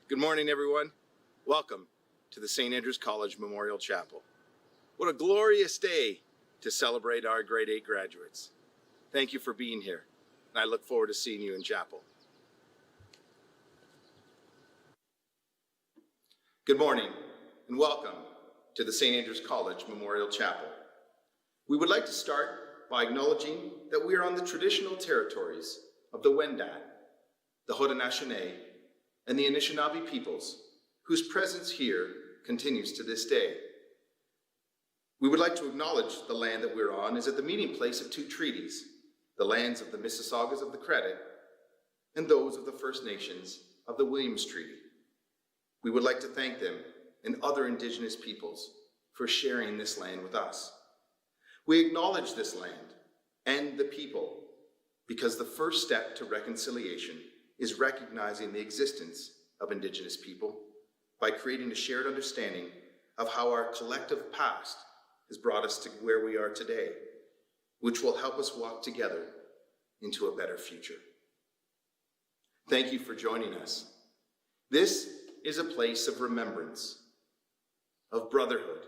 Good morning, everyone. Welcome to the St. Andrews College Memorial Chapel. What a glorious day to celebrate our grade 8 graduates. Thank you for being here, and I look forward to seeing you in chapel. Good morning, and welcome to the St. Andrews College Memorial Chapel. We would like to start by acknowledging that we are on the traditional territories of the Wendat, the Haudenosaunee, and the Anishinaabe peoples, whose presence here continues to this day. We would like to acknowledge the land that we're on is at the meeting place of two treaties, the lands of the Mississaugas of the Credit and those of the First Nations of the Williams Treaty. We would like to thank them and other Indigenous peoples for sharing this land with us. We acknowledge this land and the people because the first step to reconciliation is recognizing the existence of Indigenous people by creating a shared understanding of how our collective past has brought us to where we are today, which will help us walk together into a better future. Thank you for joining us. This is a place of remembrance, of brotherhood,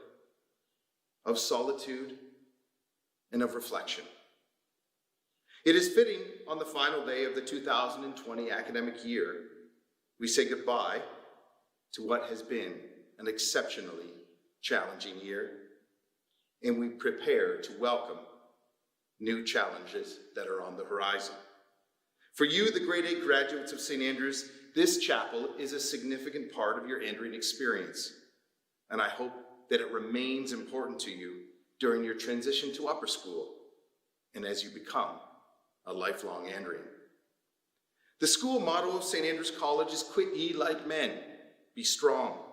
of solitude, and of reflection. It is fitting on the final day of the 2020 academic year, we say goodbye to what has been an exceptionally challenging year, and we prepare to welcome new challenges that are on the horizon. For you, the grade 8 graduates of St. Andrews, this chapel is a significant part of your entering experience, and I hope that it remains important to you during your transition to upper school and as you become a lifelong Andrian. The school motto of St. Andrews College is "Quit ye like men, be strong."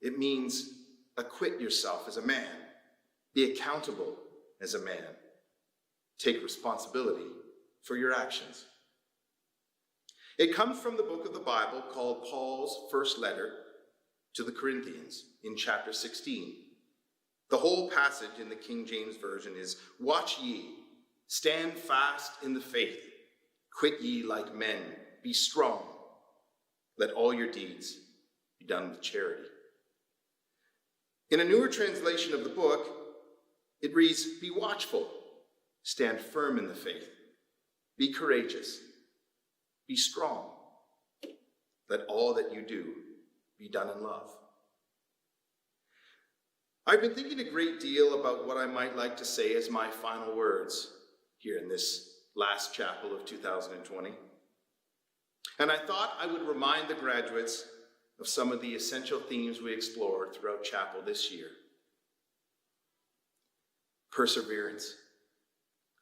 It means acquit yourself as a man, be accountable as a man, take responsibility for your actions. It comes from the book of the Bible called Paul's first letter to the Corinthians in chapter 16. The whole passage in the King James Version is, "Watch ye, stand fast in the faith, quit ye like men, be strong. Let all your deeds be done with charity." In a newer translation of the book, it reads, "Be watchful, stand firm in the faith, be courageous, be strong. Let all that you do be done in love." I've been thinking a great deal about what I might like to say as my final words here in this last chapel of 2020. And I thought I would remind the graduates of some of the essential themes we explored throughout chapel this year. Perseverance.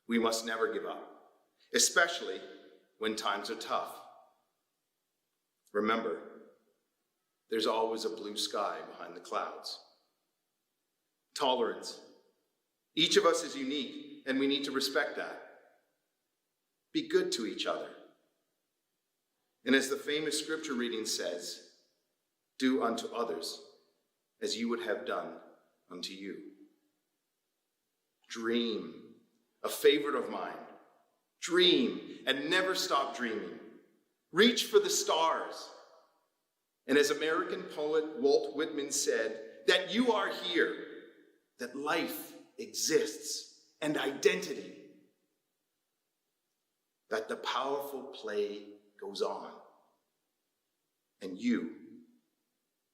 We must never give up, especially when times are tough. Remember, there's always a blue sky behind the clouds. Tolerance. Each of us is unique, and we need to respect that. Be good to each other. And as the famous scripture reading says, do unto others as you would have done unto you. Dream. A favorite of mine. Dream and never stop dreaming. Reach for the stars. And as American poet Walt Whitman said, that you are here, that life exists and identity, that the powerful play goes on, and you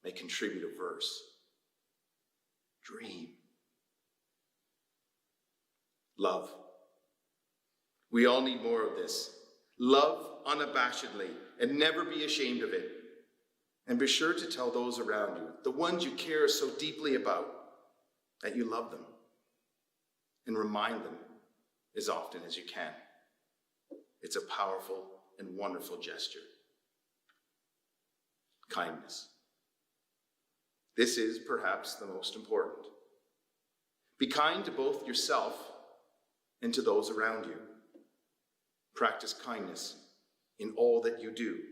may contribute a verse. Dream. Love. We all need more of this. Love unabashedly and never be ashamed of it. And be sure to tell those around you, the ones you care so deeply about, that you love them. And remind them as often as you can. It's a powerful and wonderful gesture. Kindness. This is perhaps the most important. Be kind to both yourself and to those around you. Practice kindness in all that you do.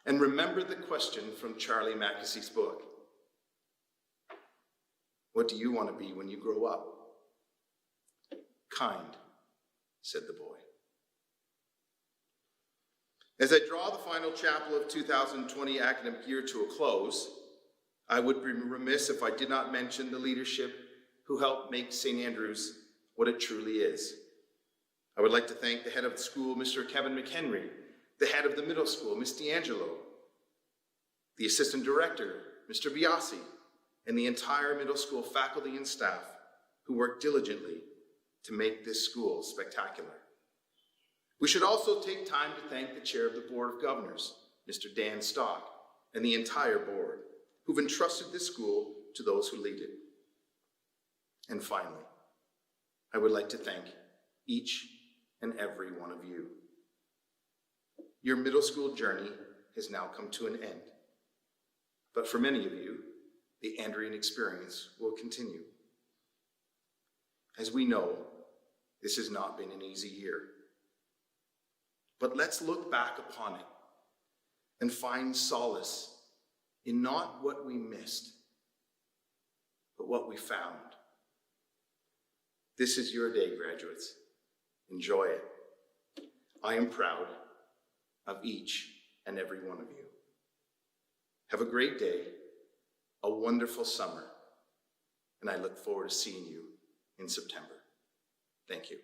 And remember the question from Charlie Mackessy's book. What do you want to be when you grow up? Kind, said the boy. As I draw the final chapel of 2020 academic year to a close, I would be remiss if I did not mention the leadership who helped make St. Andrews what it truly is. I would like to thank the head of the school, Mr. Kevin McHenry, the head of the middle school, Ms. D'Angelo, the assistant director, Mr. Biasi, and the entire middle school faculty and staff who worked diligently to make this school spectacular. We should also take time to thank the chair of the Board of Governors, Mr. Dan Stock, and the entire board who've entrusted this school to those who lead it. And finally, I would like to thank each and every one of you. Your middle school journey has now come to an end. But for many of you, the Andrean experience will continue. As we know, this has not been an easy year. But let's look back upon it and find solace in not what we missed, but what we found. This is your day, graduates. Enjoy it. I am proud of each and every one of you. Have a great day, a wonderful summer, and I look forward to seeing you in September. Thank you.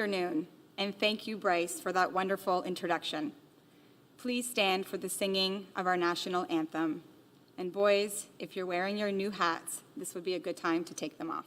Afternoon, And thank you, Bryce, for that wonderful introduction. Please stand for the singing of our national anthem. And boys, if you're wearing your new hats, this would be a good time to take them off.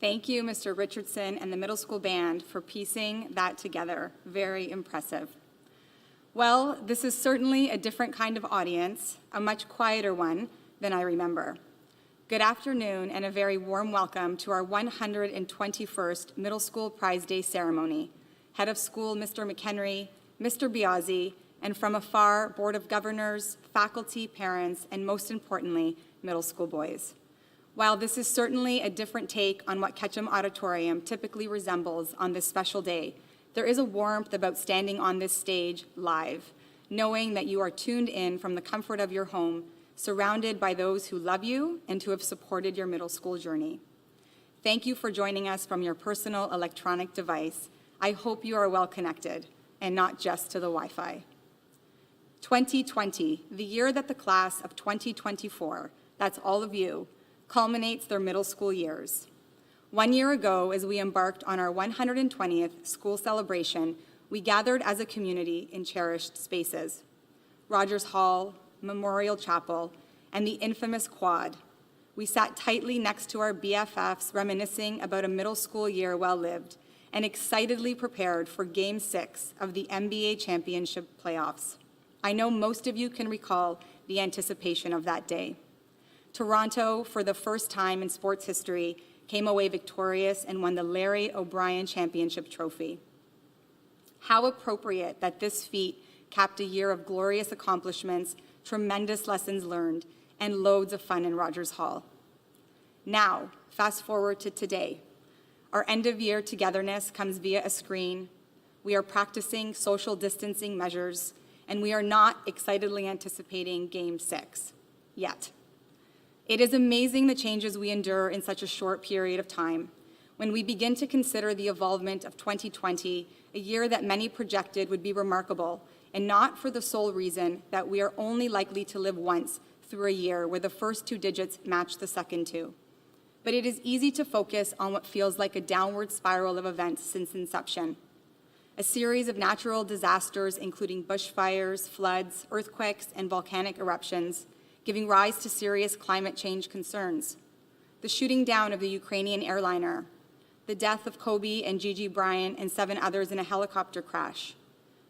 Thank you, Mr. Richardson and the middle school band for piecing that together. Very impressive. Well, this is certainly a different kind of audience, a much quieter one than I remember. Good afternoon and a very warm welcome to our 121st Middle School Prize Day ceremony. Head of School, Mr. McHenry, Mr. Biazzi, and from afar, Board of Governors, faculty, parents, and most importantly, middle school boys. While this is certainly a different take on what Ketchum Auditorium typically resembles on this special day, there is a warmth about standing on this stage live, knowing that you are tuned in from the comfort of your home, surrounded by those who love you and who have supported your middle school journey. Thank you for joining us from your personal electronic device. I hope you are well connected and not just to the Wi-Fi. 2020, the year that the class of 2024, that's all of you, culminates their middle school years. 1 year ago, as we embarked on our 120th school celebration, we gathered as a community in cherished spaces. Rogers Hall, Memorial Chapel, and the infamous Quad. We sat tightly next to our BFFs, reminiscing about a middle school year well lived, and excitedly prepared for Game 6 of the NBA Championship playoffs. I know most of you can recall the anticipation of that day. Toronto, for the first time in sports history, came away victorious and won the Larry O'Brien Championship Trophy. How appropriate that this feat capped a year of glorious accomplishments, tremendous lessons learned, and loads of fun in Rogers Hall. Now, fast forward to today. Our end-of-year togetherness comes via a screen. We are practicing social distancing measures, and we are not excitedly anticipating Game 6 yet. It is amazing the changes we endure in such a short period of time. When we begin to consider the evolvement of 2020, a year that many projected would be remarkable, and not for the sole reason that we are only likely to live once through a year where the first two digits match the second two. But it is easy to focus on what feels like a downward spiral of events since inception. A series of natural disasters, including bushfires, floods, earthquakes, and volcanic eruptions, giving rise to serious climate change concerns. The shooting down of the Ukrainian airliner, the death of Kobe and Gigi Bryant and 7 others in a helicopter crash,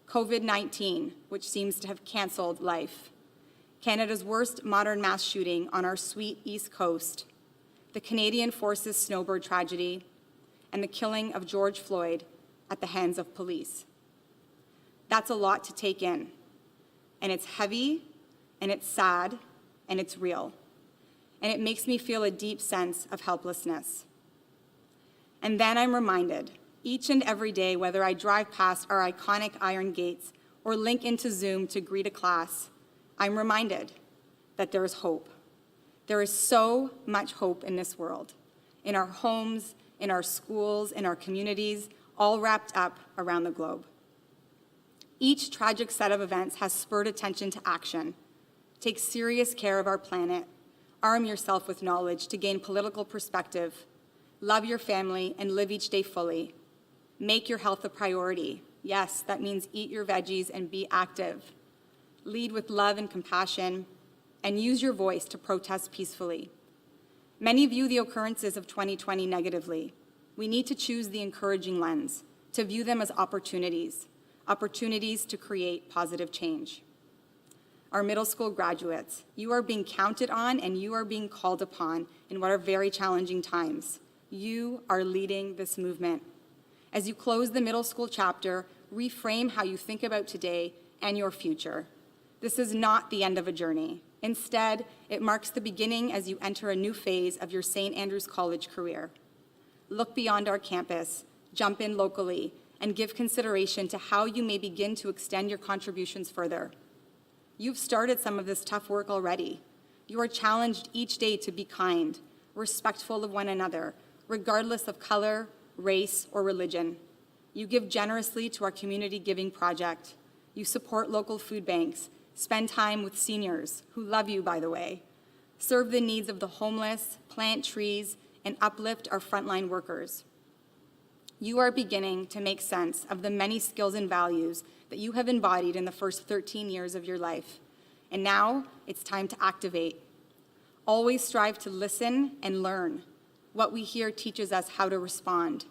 COVID-19, which seems to have canceled life, Canada's worst modern mass shooting on our sweet East Coast, the Canadian Forces snowbird tragedy, and the killing of George Floyd at the hands of police. That's a lot to take in, and it's heavy, and it's sad, and it's real, and it makes me feel a deep sense of helplessness. And then I'm reminded, each and every day, whether I drive past our iconic iron gates or link into Zoom to greet a class, I'm reminded that there is hope. There is so much hope in this world, in our homes, in our schools, in our communities, all wrapped up around the globe. Each tragic set of events has spurred attention to action. Take serious care of our planet. Arm yourself with knowledge to gain political perspective. Love your family and live each day fully. Make your health a priority. Yes, that means eat your veggies and be active. Lead with love and compassion, and use your voice to protest peacefully. Many view the occurrences of 2020 negatively. We need to choose the encouraging lens, to view them as opportunities to create positive change. Our middle school graduates, you are being counted on and you are being called upon in what are very challenging times. You are leading this movement. As you close the middle school chapter, reframe how you think about today and your future. This is not the end of a journey. Instead, it marks the beginning as you enter a new phase of your St. Andrews College career. Look beyond our campus, jump in locally, and give consideration to how you may begin to extend your contributions further. You've started some of this tough work already. You are challenged each day to be kind, respectful of one another, regardless of color, race, or religion. You give generously to our community giving project. You support local food banks, spend time with seniors, who love you, by the way, serve the needs of the homeless, plant trees, and uplift our frontline workers. You are beginning to make sense of the many skills and values that you have embodied in the first 13 years of your life. And now it's time to activate. Always strive to listen and learn. What we hear teaches us how to respond.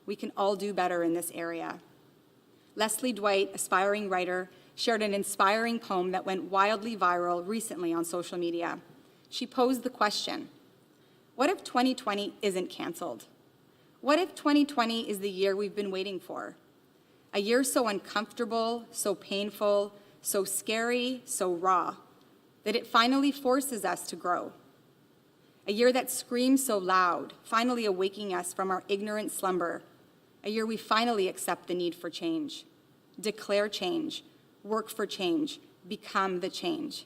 We can all do better in this area. Leslie Dwight, aspiring writer, shared an inspiring poem that went wildly viral recently on social media. She posed the question, what if 2020 isn't canceled? What if 2020 is the year we've been waiting for? A year so uncomfortable, so painful, so scary, so raw, that it finally forces us to grow. A year that screams so loud, finally awaking us from our ignorant slumber. A year we finally accept the need for change, declare change, work for change, become the change.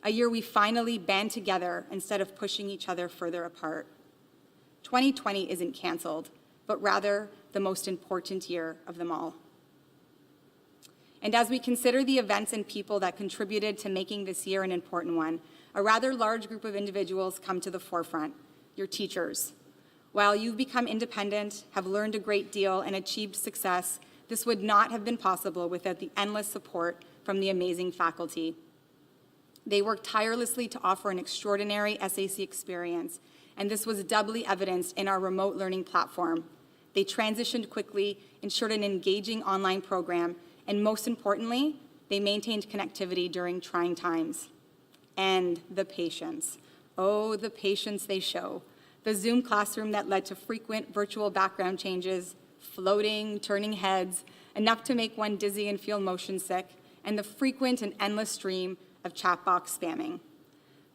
A year we finally band together instead of pushing each other further apart. 2020 isn't canceled, but rather the most important year of them all. And as we consider the events and people that contributed to making this year an important one, a rather large group of individuals come to the forefront, your teachers. While you've become independent, have learned a great deal, and achieved success, this would not have been possible without the endless support from the amazing faculty. They worked tirelessly to offer an extraordinary SAC experience, and this was doubly evidenced in our remote learning platform. They transitioned quickly, ensured an engaging online program, and most importantly, they maintained connectivity during trying times. And the patience. Oh, the patience they show. The Zoom classroom that led to frequent virtual background changes, floating, turning heads, enough to make one dizzy and feel motion sick, and the frequent and endless stream of chat box spamming.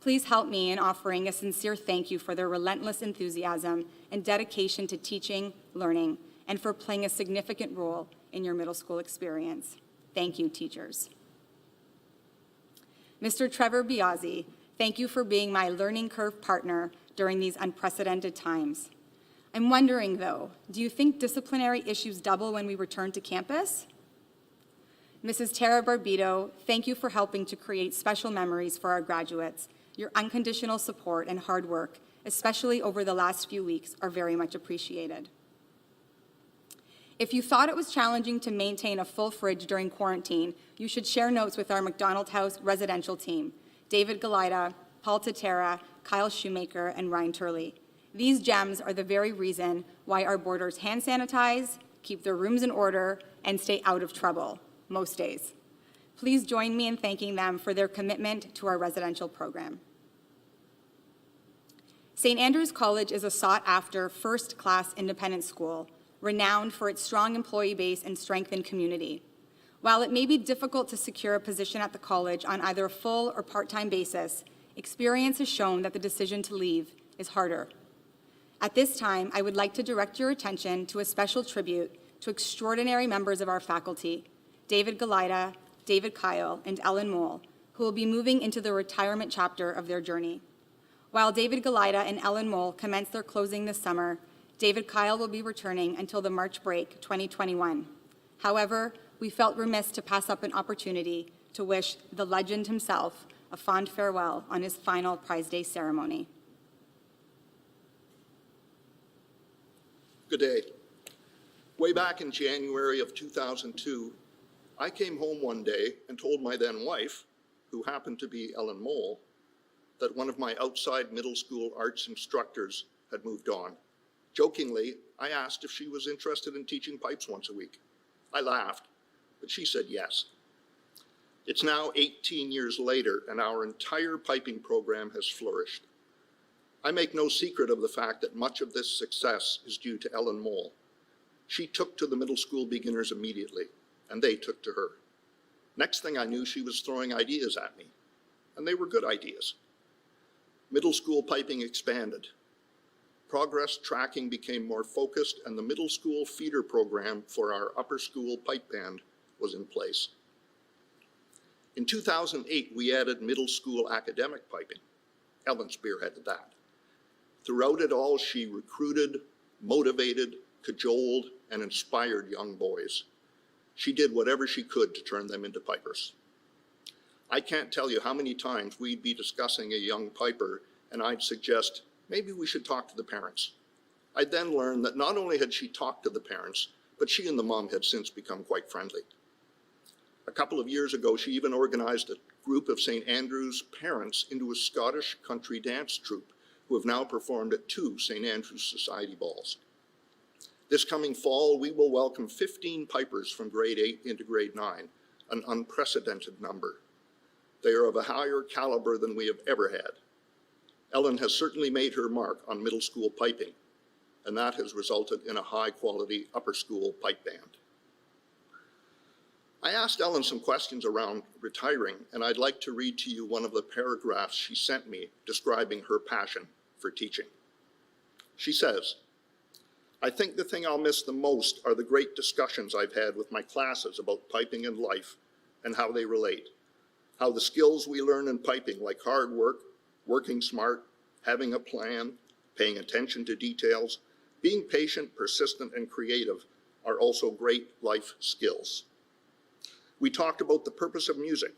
Please help me in offering a sincere thank you for their relentless enthusiasm and dedication to teaching, learning, and for playing a significant role in your middle school experience. Thank you, teachers. Mr. Trevor Biazzi, thank you for being my learning curve partner during these unprecedented times. I'm wondering, though, do you think disciplinary issues double when we return to campus? Mrs. Tara Barbito, thank you for helping to create special memories for our graduates. Your unconditional support and hard work, especially over the last few weeks, are very much appreciated. If you thought it was challenging to maintain a full fridge during quarantine, you should share notes with our McDonald House residential team, David Galida, Paul Tatera, Kyle Shoemaker, and Ryan Turley. These gems are the very reason why our boarders hand sanitize, keep their rooms in order, and stay out of trouble most days. Please join me in thanking them for their commitment to our residential program. St. Andrews College is a sought-after, first-class independent school, renowned for its strong employee base and strengthened community. While it may be difficult to secure a position at the college on either a full or part-time basis, experience has shown that the decision to leave is harder. At this time, I would like to direct your attention to a special tribute to extraordinary members of our faculty, David Galida, David Kyle, and Ellen Mole, who will be moving into the retirement chapter of their journey. While David Galida and Ellen Mole commence their closing this summer, David Kyle will be returning until the March break 2021. However, we felt remiss to pass up an opportunity to wish the legend himself a fond farewell on his final Prize Day ceremony. Good day. Way back in January of 2002, I came home one day and told my then wife, who happened to be Ellen Mole, that one of my outside middle school arts instructors had moved on. Jokingly, I asked if she was interested in teaching pipes once a week. I laughed, but she said yes. It's now 18 years later, and our entire piping program has flourished. I make no secret of the fact that much of this success is due to Ellen Mole. She took to the middle school beginners immediately, and they took to her. Next thing I knew, she was throwing ideas at me, and they were good ideas. Middle school piping expanded. Progress tracking became more focused, and the middle school feeder program for our upper school pipe band was in place. In 2008, we added middle school academic piping. Ellen spearheaded that. Throughout it all, she recruited, motivated, cajoled, and inspired young boys. She did whatever she could to turn them into pipers. I can't tell you how many times we'd be discussing a young piper and I'd suggest, maybe we should talk to the parents. I'd then learn that not only had she talked to the parents, but she and the mom had since become quite friendly. A couple of years ago, she even organized a group of St. Andrew's parents into a Scottish country dance troupe who have now performed at 2 St. Andrew's Society balls. This coming fall, we will welcome 15 pipers from grade 8 into grade 9, an unprecedented number. They are of a higher caliber than we have ever had. Ellen has certainly made her mark on middle school piping, and that has resulted in a high-quality upper school pipe band. I asked Ellen some questions around retiring, and I'd like to read to you one of the paragraphs she sent me describing her passion for teaching. She says, "I think the thing I'll miss the most are the great discussions I've had with my classes about piping and life and how they relate. How the skills we learn in piping, like hard work, working smart, having a plan, paying attention to details, being patient, persistent, and creative, are also great life skills. We talked about the purpose of music,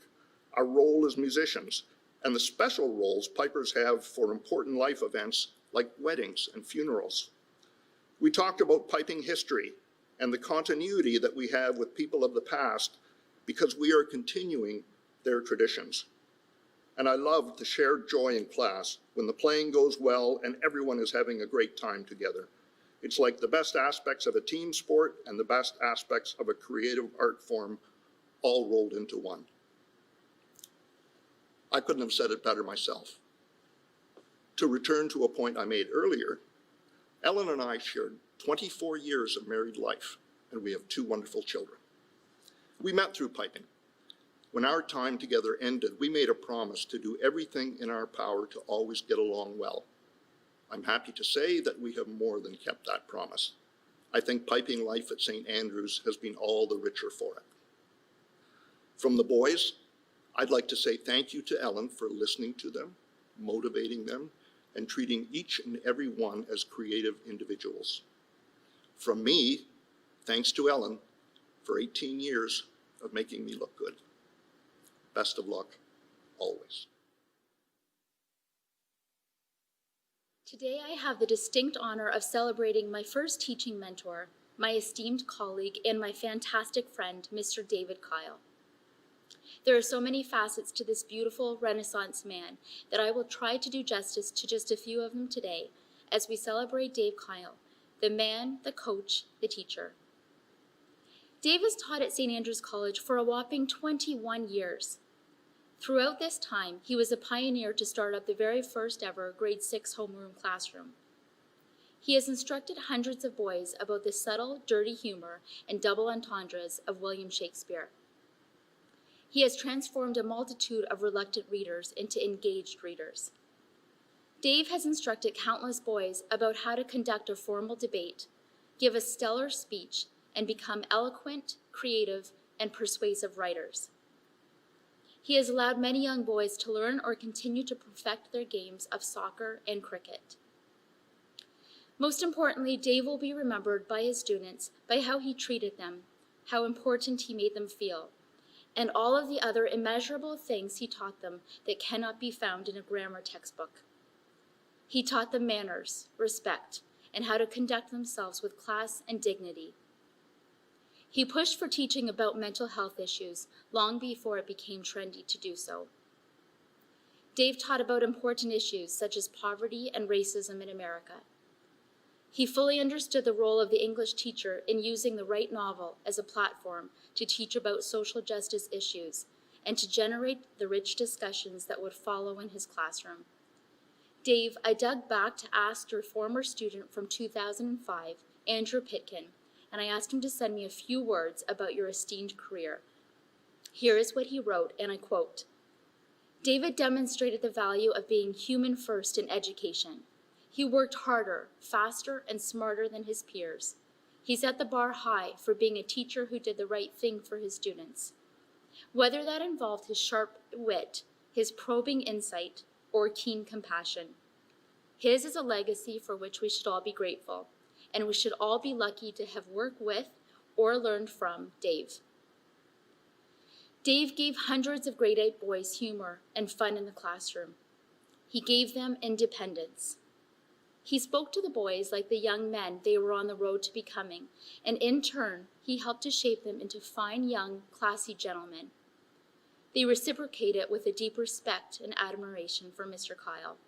our role as musicians, and the special roles pipers have for important life events like weddings and funerals. We talked about piping history and the continuity that we have with people of the past because we are continuing their traditions. And I loved the shared joy in class when the playing goes well and everyone is having a great time together. It's like the best aspects of a team sport and the best aspects of a creative art form all rolled into one." I couldn't have said it better myself. To return to a point I made earlier, Ellen and I shared 24 years of married life, and we have 2 wonderful children. We met through piping. When our time together ended, we made a promise to do everything in our power to always get along well. I'm happy to say that we have more than kept that promise. I think piping life at St. Andrews has been all the richer for it. From the boys, I'd like to say thank you to Ellen for listening to them, motivating them, and treating each and every one as creative individuals. From me, thanks to Ellen for 18 years of making me look good. Best of luck, always. Today I have the distinct honor of celebrating my first teaching mentor, my esteemed colleague, and my fantastic friend, Mr. David Kyle. There are so many facets to this beautiful Renaissance man that I will try to do justice to just a few of them today as we celebrate Dave Kyle, the man, the coach, the teacher. Dave has taught at St. Andrews College for a whopping 21 years. Throughout this time, he was a pioneer to start up the very first ever grade 6 homeroom classroom. He has instructed hundreds of boys about the subtle, dirty humor and double entendres of William Shakespeare. He has transformed a multitude of reluctant readers into engaged readers. Dave has instructed countless boys about how to conduct a formal debate, give a stellar speech, and become eloquent, creative, and persuasive writers. He has allowed many young boys to learn or continue to perfect their games of soccer and cricket. Most importantly, Dave will be remembered by his students by how he treated them, how important he made them feel, and all of the other immeasurable things he taught them that cannot be found in a grammar textbook. He taught them manners, respect, and how to conduct themselves with class and dignity. He pushed for teaching about mental health issues long before it became trendy to do so. Dave taught about important issues such as poverty and racism in America. He fully understood the role of the English teacher in using the right novel as a platform to teach about social justice issues and to generate the rich discussions that would follow in his classroom. Dave, I dug back to ask your former student from 2005, Andrew Pitkin, and I asked him to send me a few words about your esteemed career. Here is what he wrote, and I quote, "David demonstrated the value of being human first in education. He worked harder, faster, and smarter than his peers. He set the bar high for being a teacher who did the right thing for his students. Whether that involved his sharp wit, his probing insight, or keen compassion. His is a legacy for which we should all be grateful, and we should all be lucky to have worked with or learned from Dave." Dave gave hundreds of grade 8 boys humor and fun in the classroom. He gave them independence. He spoke to the boys like the young men they were on the road to becoming, and in turn, he helped to shape them into fine, young, classy gentlemen. They reciprocated with a deep respect and admiration for Mr. Kyle.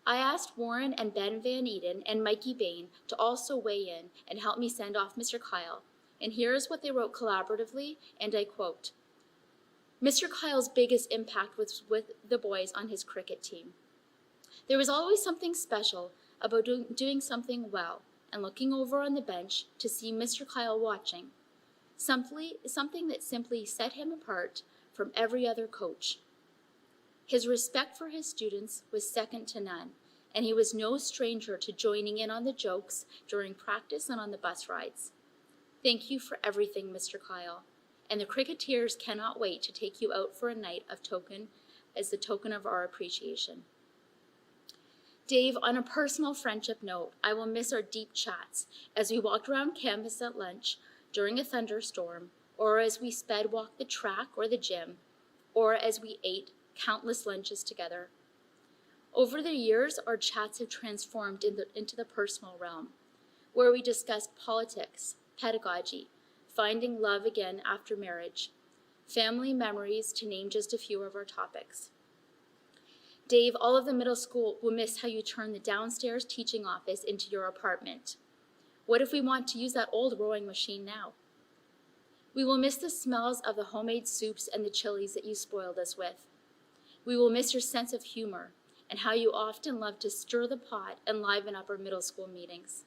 I asked Warren and Ben Van Eden and Mikey Bain to also weigh in and help me send off Mr. Kyle, and here is what they wrote collaboratively, and I quote, "Mr. Kyle's biggest impact was with the boys on his cricket team. There was always something special about doing something well and looking over on the bench to see Mr. Kyle watching, something that simply set him apart from every other coach. His respect for his students was second to none, and he was no stranger to joining in on the jokes during practice and on the bus rides. Thank you for everything, Mr. Kyle, and the Cricketers cannot wait to take you out for a night of as the token of our appreciation." Dave, on a personal friendship note, I will miss our deep chats as we walked around campus at lunch during a thunderstorm, or as we sped walked the track or the gym, or as we ate countless lunches together. Over the years, our chats have transformed into the personal realm, where we discussed politics, pedagogy, finding love again after marriage, family memories, to name just a few of our topics. Dave, all of the middle school will miss how you turned the downstairs teaching office into your apartment. What if we want to use that old rowing machine now? We will miss the smells of the homemade soups and the chilies that you spoiled us with. We will miss your sense of humor and how you often love to stir the pot and liven up our middle school meetings.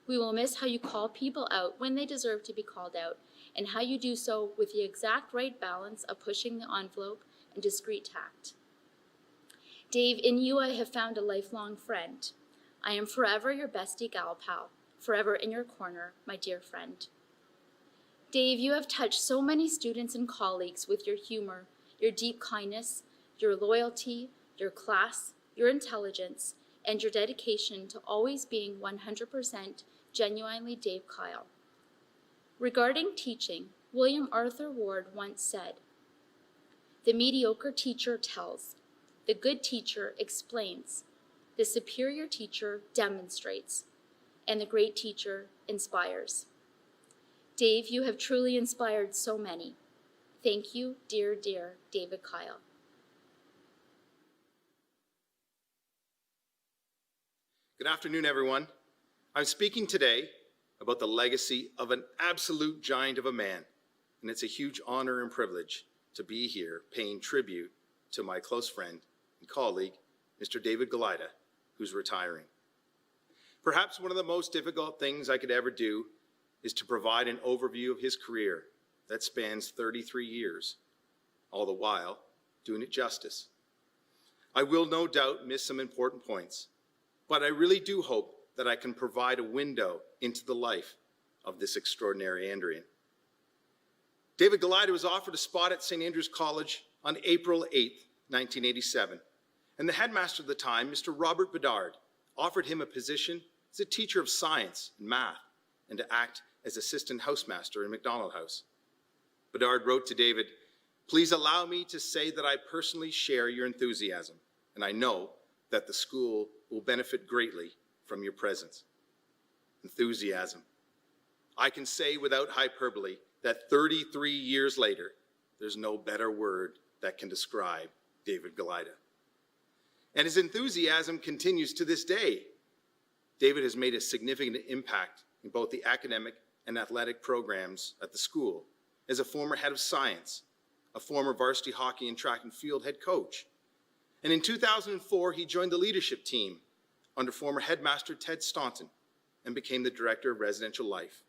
We will miss how you call people out when they deserve to be called out, and how you do so with the exact right balance of pushing the envelope and discreet tact. Dave, in you I have found a lifelong friend. I am forever your bestie gal pal, forever in your corner, my dear friend. Dave, you have touched so many students and colleagues with your humor, your deep kindness, your loyalty, your class, your intelligence, and your dedication to always being 100% genuinely Dave Kyle. Regarding teaching, William Arthur Ward once said, "The mediocre teacher tells, the good teacher explains, the superior teacher demonstrates, and the great teacher inspires." Dave, you have truly inspired so many. Thank you, dear, dear David Kyle. Good afternoon, everyone. I'm speaking today about the legacy of an absolute giant of a man, and it's a huge honor and privilege to be here paying tribute to my close friend and colleague, Mr. David Galida, who's retiring. Perhaps one of the most difficult things I could ever do is to provide an overview of his career that spans 33 years, all the while doing it justice. I will no doubt miss some important points, but I really do hope that I can provide a window into the life of this extraordinary Andrian. David Galida was offered a spot at St. Andrews College on April 8th, 1987, and the headmaster at the time, Mr. Robert Bedard, offered him a position as a teacher of science and math and to act as assistant housemaster in McDonald House. Bedard wrote to David, "Please allow me to say that I personally share your enthusiasm, and I know that the school will benefit greatly from your presence." Enthusiasm. I can say without hyperbole that 33 years later, there's no better word that can describe David Galida. And his enthusiasm continues to this day. David has made a significant impact in both the academic and athletic programs at the school as a former head of science, a former varsity hockey and track and field head coach. And in 2004, he joined the leadership team under former headmaster Ted Staunton and became the director of residential life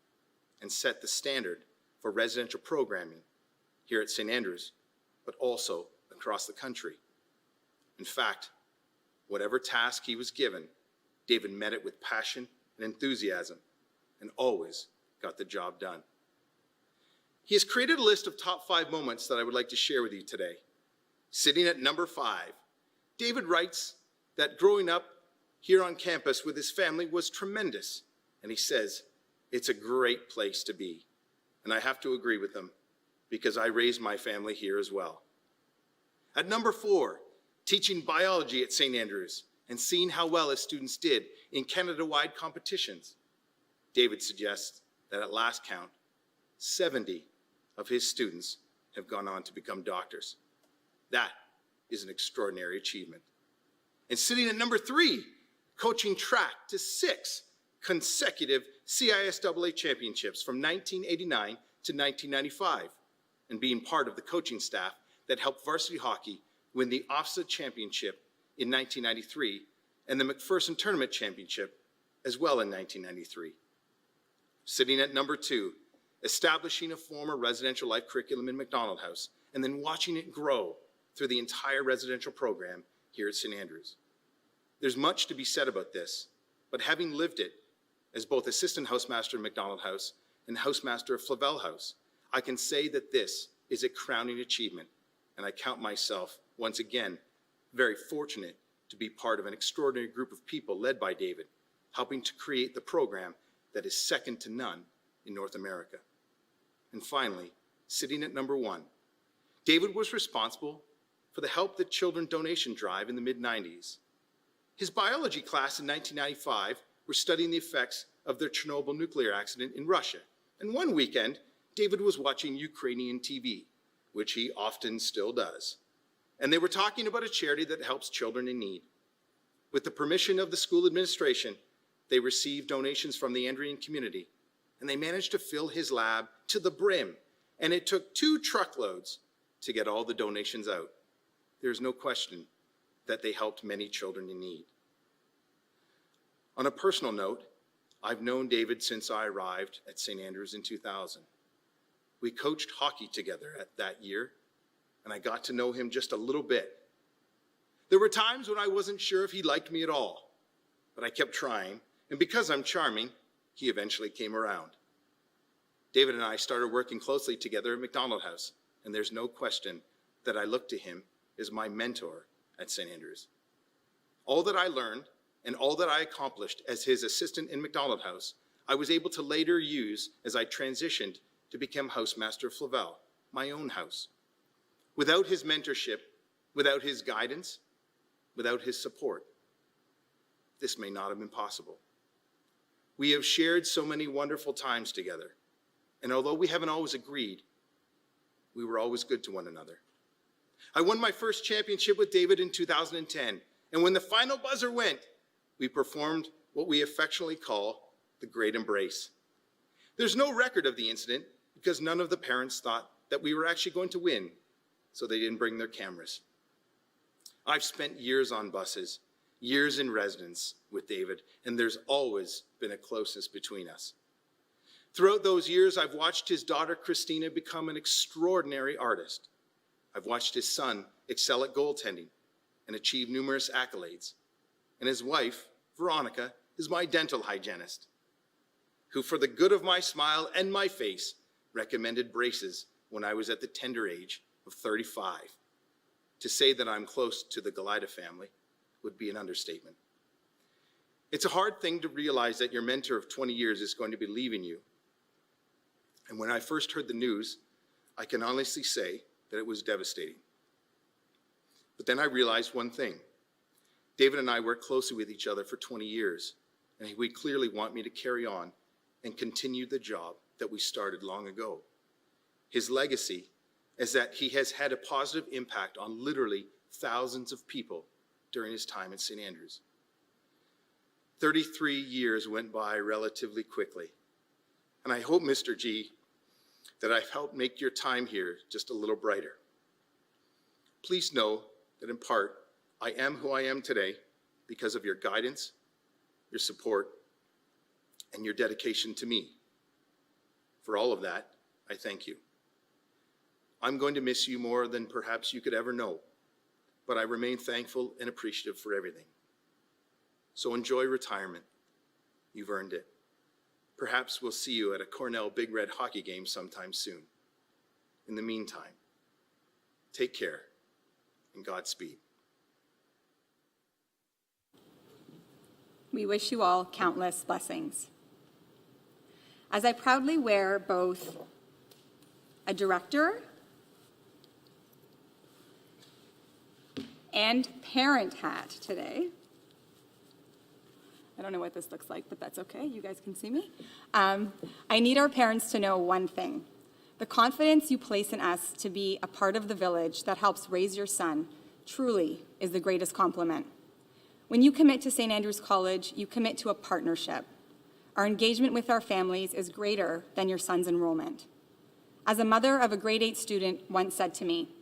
and set the standard for residential programming here at St. Andrews, but also across the country. In fact, whatever task he was given, David met it with passion and enthusiasm and always got the job done. He has created a list of top 5 moments that I would like to share with you today. Sitting at number 5, David writes that growing up here on campus with his family was tremendous. And he says, it's a great place to be. And I have to agree with him because I raised my family here as well. At number 4, teaching biology at St. Andrews and seeing how well his students did in Canada-wide competitions. David suggests that at last count, 70 of his students have gone on to become doctors. That is an extraordinary achievement. And sitting at number 3, coaching track to 6 consecutive CISAA championships from 1989 to 1995, and being part of the coaching staff that helped varsity hockey win the OFSA championship in 1993 and the McPherson Tournament Championship as well in 1993. Sitting at number 2, establishing a former residential life curriculum in McDonald House and then watching it grow through the entire residential program here at St. Andrews. There's much to be said about this, but having lived it as both assistant housemaster of McDonald House and housemaster of Flavel House, I can say that this is a crowning achievement, and I count myself, once again, very fortunate to be part of an extraordinary group of people led by David, helping to create the program that is second to none in North America. And finally, sitting at number 1, David was responsible for the Help the Children donation drive in the mid-90s. His biology class in 1995 were studying the effects of the Chernobyl nuclear accident in Russia. And one weekend, David was watching Ukrainian TV, which he often still does. And they were talking about a charity that helps children in need. With the permission of the school administration, they received donations from the Andrian community, and they managed to fill his lab to the brim. And it took 2 truckloads to get all the donations out. There's no question that they helped many children in need. On a personal note, I've known David since I arrived at St. Andrews in 2000. We coached hockey together that year, and I got to know him just a little bit. There were times when I wasn't sure if he liked me at all, but I kept trying, and because I'm charming, he eventually came around. David and I started working closely together at McDonald House, and there's no question that I look to him as my mentor at St. Andrews. All that I learned and all that I accomplished as his assistant in McDonald House, I was able to later use as I transitioned to become housemaster of Flavel, my own house. Without his mentorship, without his guidance, without his support, this may not have been possible. We have shared so many wonderful times together, and although we haven't always agreed, we were always good to one another. I won my first championship with David in 2010, and when the final buzzer went, we performed what we affectionately call the Great Embrace. There's no record of the incident because none of the parents thought that we were actually going to win, so they didn't bring their cameras. I've spent years on buses, years in residence with David, and there's always been a closeness between us. Throughout those years, I've watched his daughter, Christina, become an extraordinary artist. I've watched his son excel at goaltending and achieve numerous accolades. And his wife, Veronica, is my dental hygienist, who, for the good of my smile and my face, recommended braces when I was at the tender age of 35. To say that I'm close to the Galida family would be an understatement. It's a hard thing to realize that your mentor of 20 years is going to be leaving you. And when I first heard the news, I can honestly say that it was devastating. But then I realized one thing. David and I worked closely with each other for 20 years, and he would clearly want me to carry on and continue the job that we started long ago. His legacy is that he has had a positive impact on literally thousands of people during his time at St. Andrews. 33 years went by relatively quickly, and I hope, Mr. G, that I've helped make your time here just a little brighter. Please know that in part, I am who I am today because of your guidance, your support, and your dedication to me. For all of that, I thank you. I'm going to miss you more than perhaps you could ever know, but I remain thankful and appreciative for everything. So enjoy retirement. You've earned it. Perhaps we'll see you at a Cornell Big Red hockey game sometime soon. In the meantime, take care and Godspeed. We wish you all countless blessings. As I proudly wear both a director and parent hat today, I don't know what this looks like, but that's okay. You guys can see me. I need our parents to know one thing. The confidence you place in us to be a part of the village that helps raise your son truly is the greatest compliment. When you commit to St. Andrews College, you commit to a partnership. Our engagement with our families is greater than your son's enrollment. As a mother of a grade 8 student once said to me,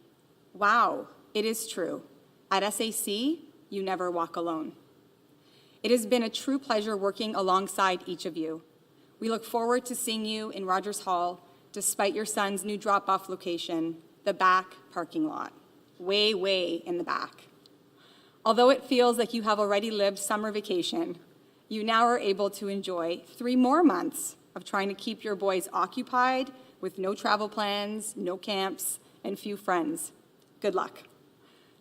"Wow, it is true. At SAC, you never walk alone." It has been a true pleasure working alongside each of you. We look forward to seeing you in Rogers Hall, despite your son's new drop-off location, the back parking lot, way, way in the back. Although it feels like you have already lived summer vacation, you now are able to enjoy 3 more months of trying to keep your boys occupied with no travel plans, no camps, and few friends. Good luck.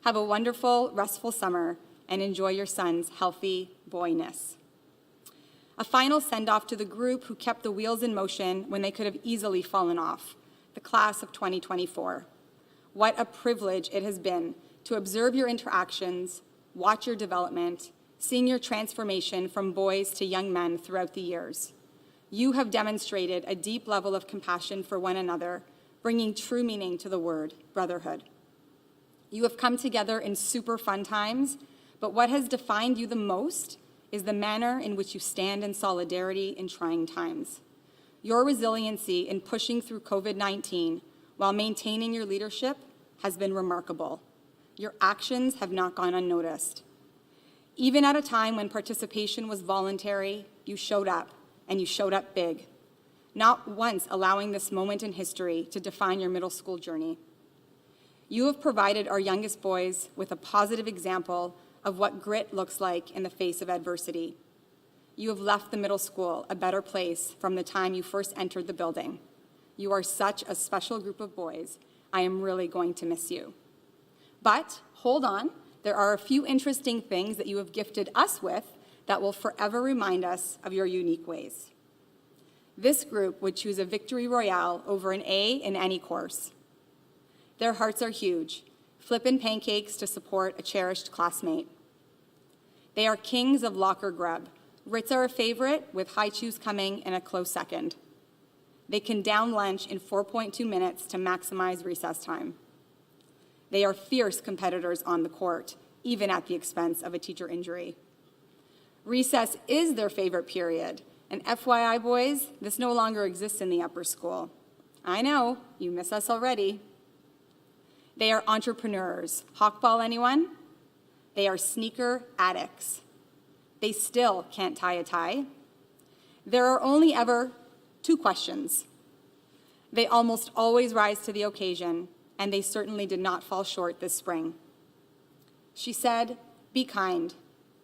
Have a wonderful, restful summer and enjoy your son's healthy boyness. A final send-off to the group who kept the wheels in motion when they could have easily fallen off, the class of 2024. What a privilege it has been to observe your interactions, watch your development, seeing your transformation from boys to young men throughout the years. You have demonstrated a deep level of compassion for one another, bringing true meaning to the word brotherhood. You have come together in super fun times, but what has defined you the most is the manner in which you stand in solidarity in trying times. Your resiliency in pushing through COVID-19 while maintaining your leadership has been remarkable. Your actions have not gone unnoticed. Even at a time when participation was voluntary, you showed up, and you showed up big, not once allowing this moment in history to define your middle school journey. You have provided our youngest boys with a positive example of what grit looks like in the face of adversity. You have left the middle school a better place from the time you first entered the building. You are such a special group of boys. I am really going to miss you. But hold on, there are a few interesting things that you have gifted us with that will forever remind us of your unique ways. This group would choose a victory royale over an A in any course. Their hearts are huge, flippin' pancakes to support a cherished classmate. They are kings of locker grub. Ritz are a favorite, with high chews coming in a close second. They can down lunch in 4.2 minutes to maximize recess time. They are fierce competitors on the court, even at the expense of a teacher injury. Recess is their favorite period, and FYI, boys, this no longer exists in the upper school. I know, you miss us already. They are entrepreneurs. Hawkball, anyone? They are sneaker addicts. They still can't tie a tie. There are only ever 2 questions. They almost always rise to the occasion, and they certainly did not fall short this spring. She said, "Be kind,"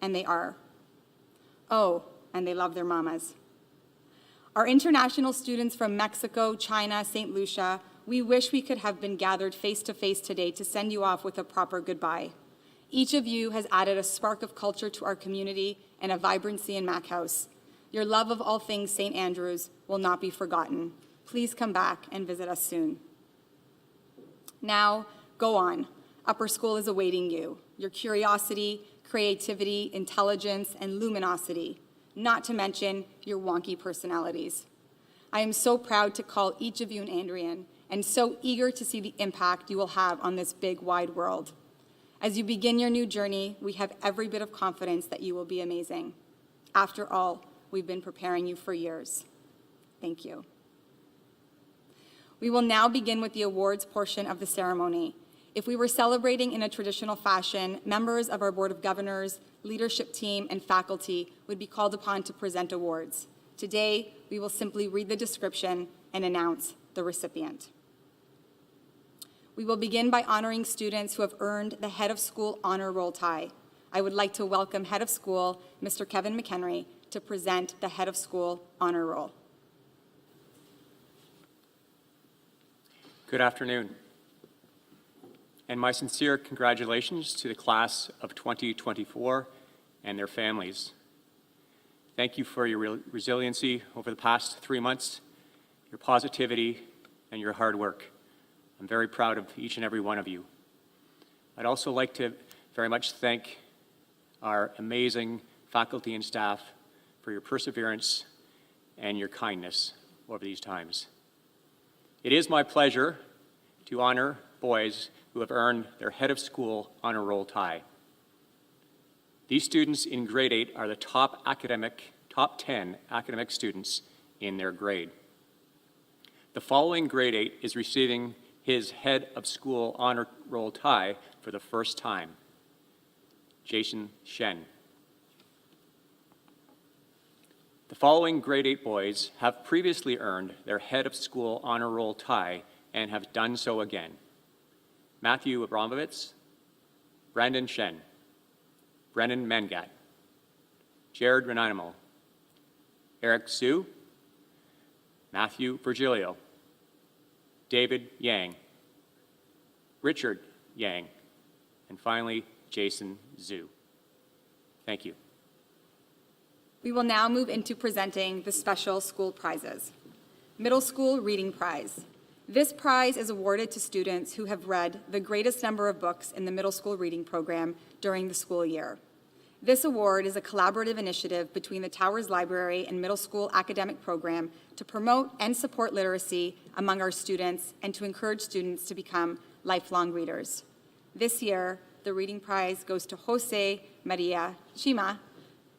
and they are. Oh, and they love their mamas. Our international students from Mexico, China, St. Lucia, we wish we could have been gathered face-to-face today to send you off with a proper goodbye. Each of you has added a spark of culture to our community and a vibrancy in Mac House. Your love of all things St. Andrews will not be forgotten. Please come back and visit us soon. Now, go on. Upper school is awaiting you. Your curiosity, creativity, intelligence, and luminosity. not to mention your wonky personalities. I am so proud to call each of you an Andrian and so eager to see the impact you will have on this big, wide world. As you begin your new journey, we have every bit of confidence that you will be amazing. After all, we've been preparing you for years. Thank you. We will now begin with the awards portion of the ceremony. If we were celebrating in a traditional fashion, members of our Board of Governors, leadership team, and faculty would be called upon to present awards. Today, we will simply read the description and announce the recipient. We will begin by honoring students who have earned the Head of School Honor Roll tie. I would like to welcome Head of School, Mr. Kevin McHenry, to present the Head of School Honor Roll. Good afternoon, and my sincere congratulations to the class of 2024 and their families. Thank you for your resiliency over the past 3 months, your positivity, and your hard work. I'm very proud of each and every one of you. I'd also like to very much thank our amazing faculty and staff for your perseverance and your kindness over these times. It is my pleasure to honor boys who have earned their Head of School Honor Roll tie. These students in grade 8 are the top 10 academic students in their grade. The following grade 8 is receiving his Head of School Honor Roll tie for the first time. Jason Shen. The following grade 8 boys have previously earned their Head of School Honor Roll tie and have done so again. Matthew Abramovitz, Brandon Shen, Brennan Mangat, Jared Renanimo, Eric Su, Matthew Virgilio, David Yang, Richard Yang, and finally, Jason Zhu. Thank you. We will now move into presenting the special school prizes. Middle School Reading Prize. This prize is awarded to students who have read the greatest number of books in the middle school reading program during the school year. This award is a collaborative initiative between the Towers Library and Middle School Academic Program to promote and support literacy among our students and to encourage students to become lifelong readers. This year, the reading prize goes to Jose Maria Chima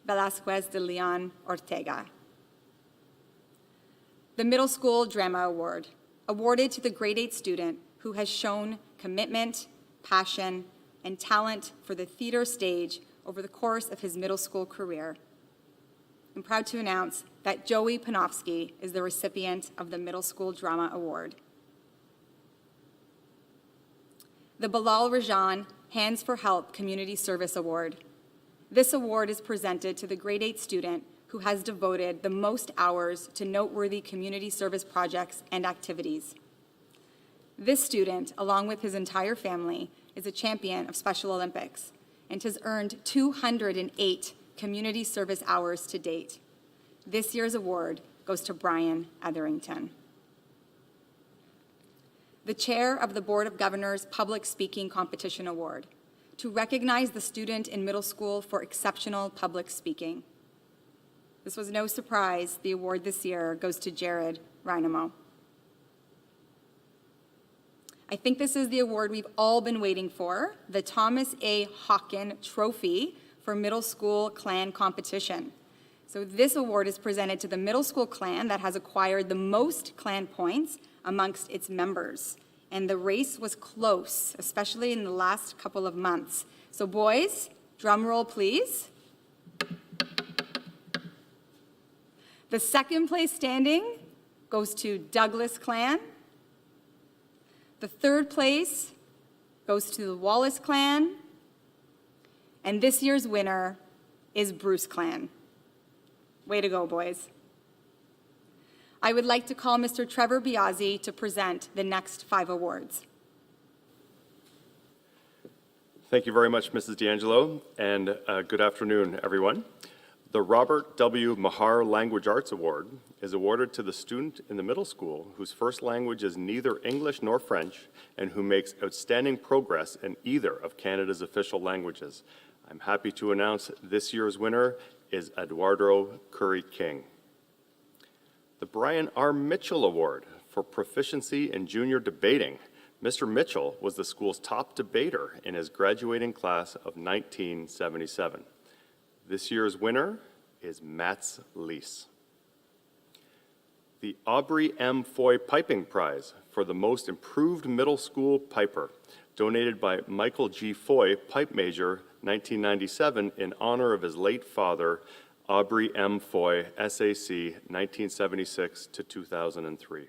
Velasquez de Leon Ortega. The Middle School Drama Award, awarded to the grade 8 student who has shown commitment, passion, and talent for the theater stage over the course of his middle school career. I'm proud to announce that Joey Panofsky is the recipient of the Middle School Drama Award. The Bilal Rajan Hands for Help Community Service Award. This award is presented to the grade 8 student who has devoted the most hours to noteworthy community service projects and activities. This student, along with his entire family, is a champion of Special Olympics and has earned 208 community service hours to date. This year's award goes to Brian Etherington. The Chair of the Board of Governors Public Speaking Competition Award, to recognize the student in middle school for exceptional public speaking. This was no surprise. The award this year goes to Jared Reinemo. I think this is the award we've all been waiting for, the Thomas A. Hawken Trophy for Middle School Clan Competition. So this award is presented to the middle school clan that has acquired the most clan points amongst its members. And the race was close, especially in the last couple of months. So boys, drum roll please. The second place standing goes to Douglas Clan. The third place goes to the Wallace Clan. And this year's winner is Bruce Clan. Way to go, boys. I would like to call Mr. Trevor Biazzi to present the next 5 awards. Thank you very much, Mrs. D'Angelo, and good afternoon, everyone. The Robert W. Mahar Language Arts Award is awarded to the student in the middle school whose first language is neither English nor French and who makes outstanding progress in either of Canada's official languages. I'm happy to announce this year's winner is Eduardo Curry King. The Brian R. Mitchell Award for proficiency in junior debating. Mr. Mitchell was the school's top debater in his graduating class of 1977. This year's winner is Mats Lees. The Aubrey M. Foy Piping Prize for the most improved middle school piper, donated by Michael G. Foy, pipe major, 1997, in honor of his late father, Aubrey M. Foy, SAC, 1976 to 2003.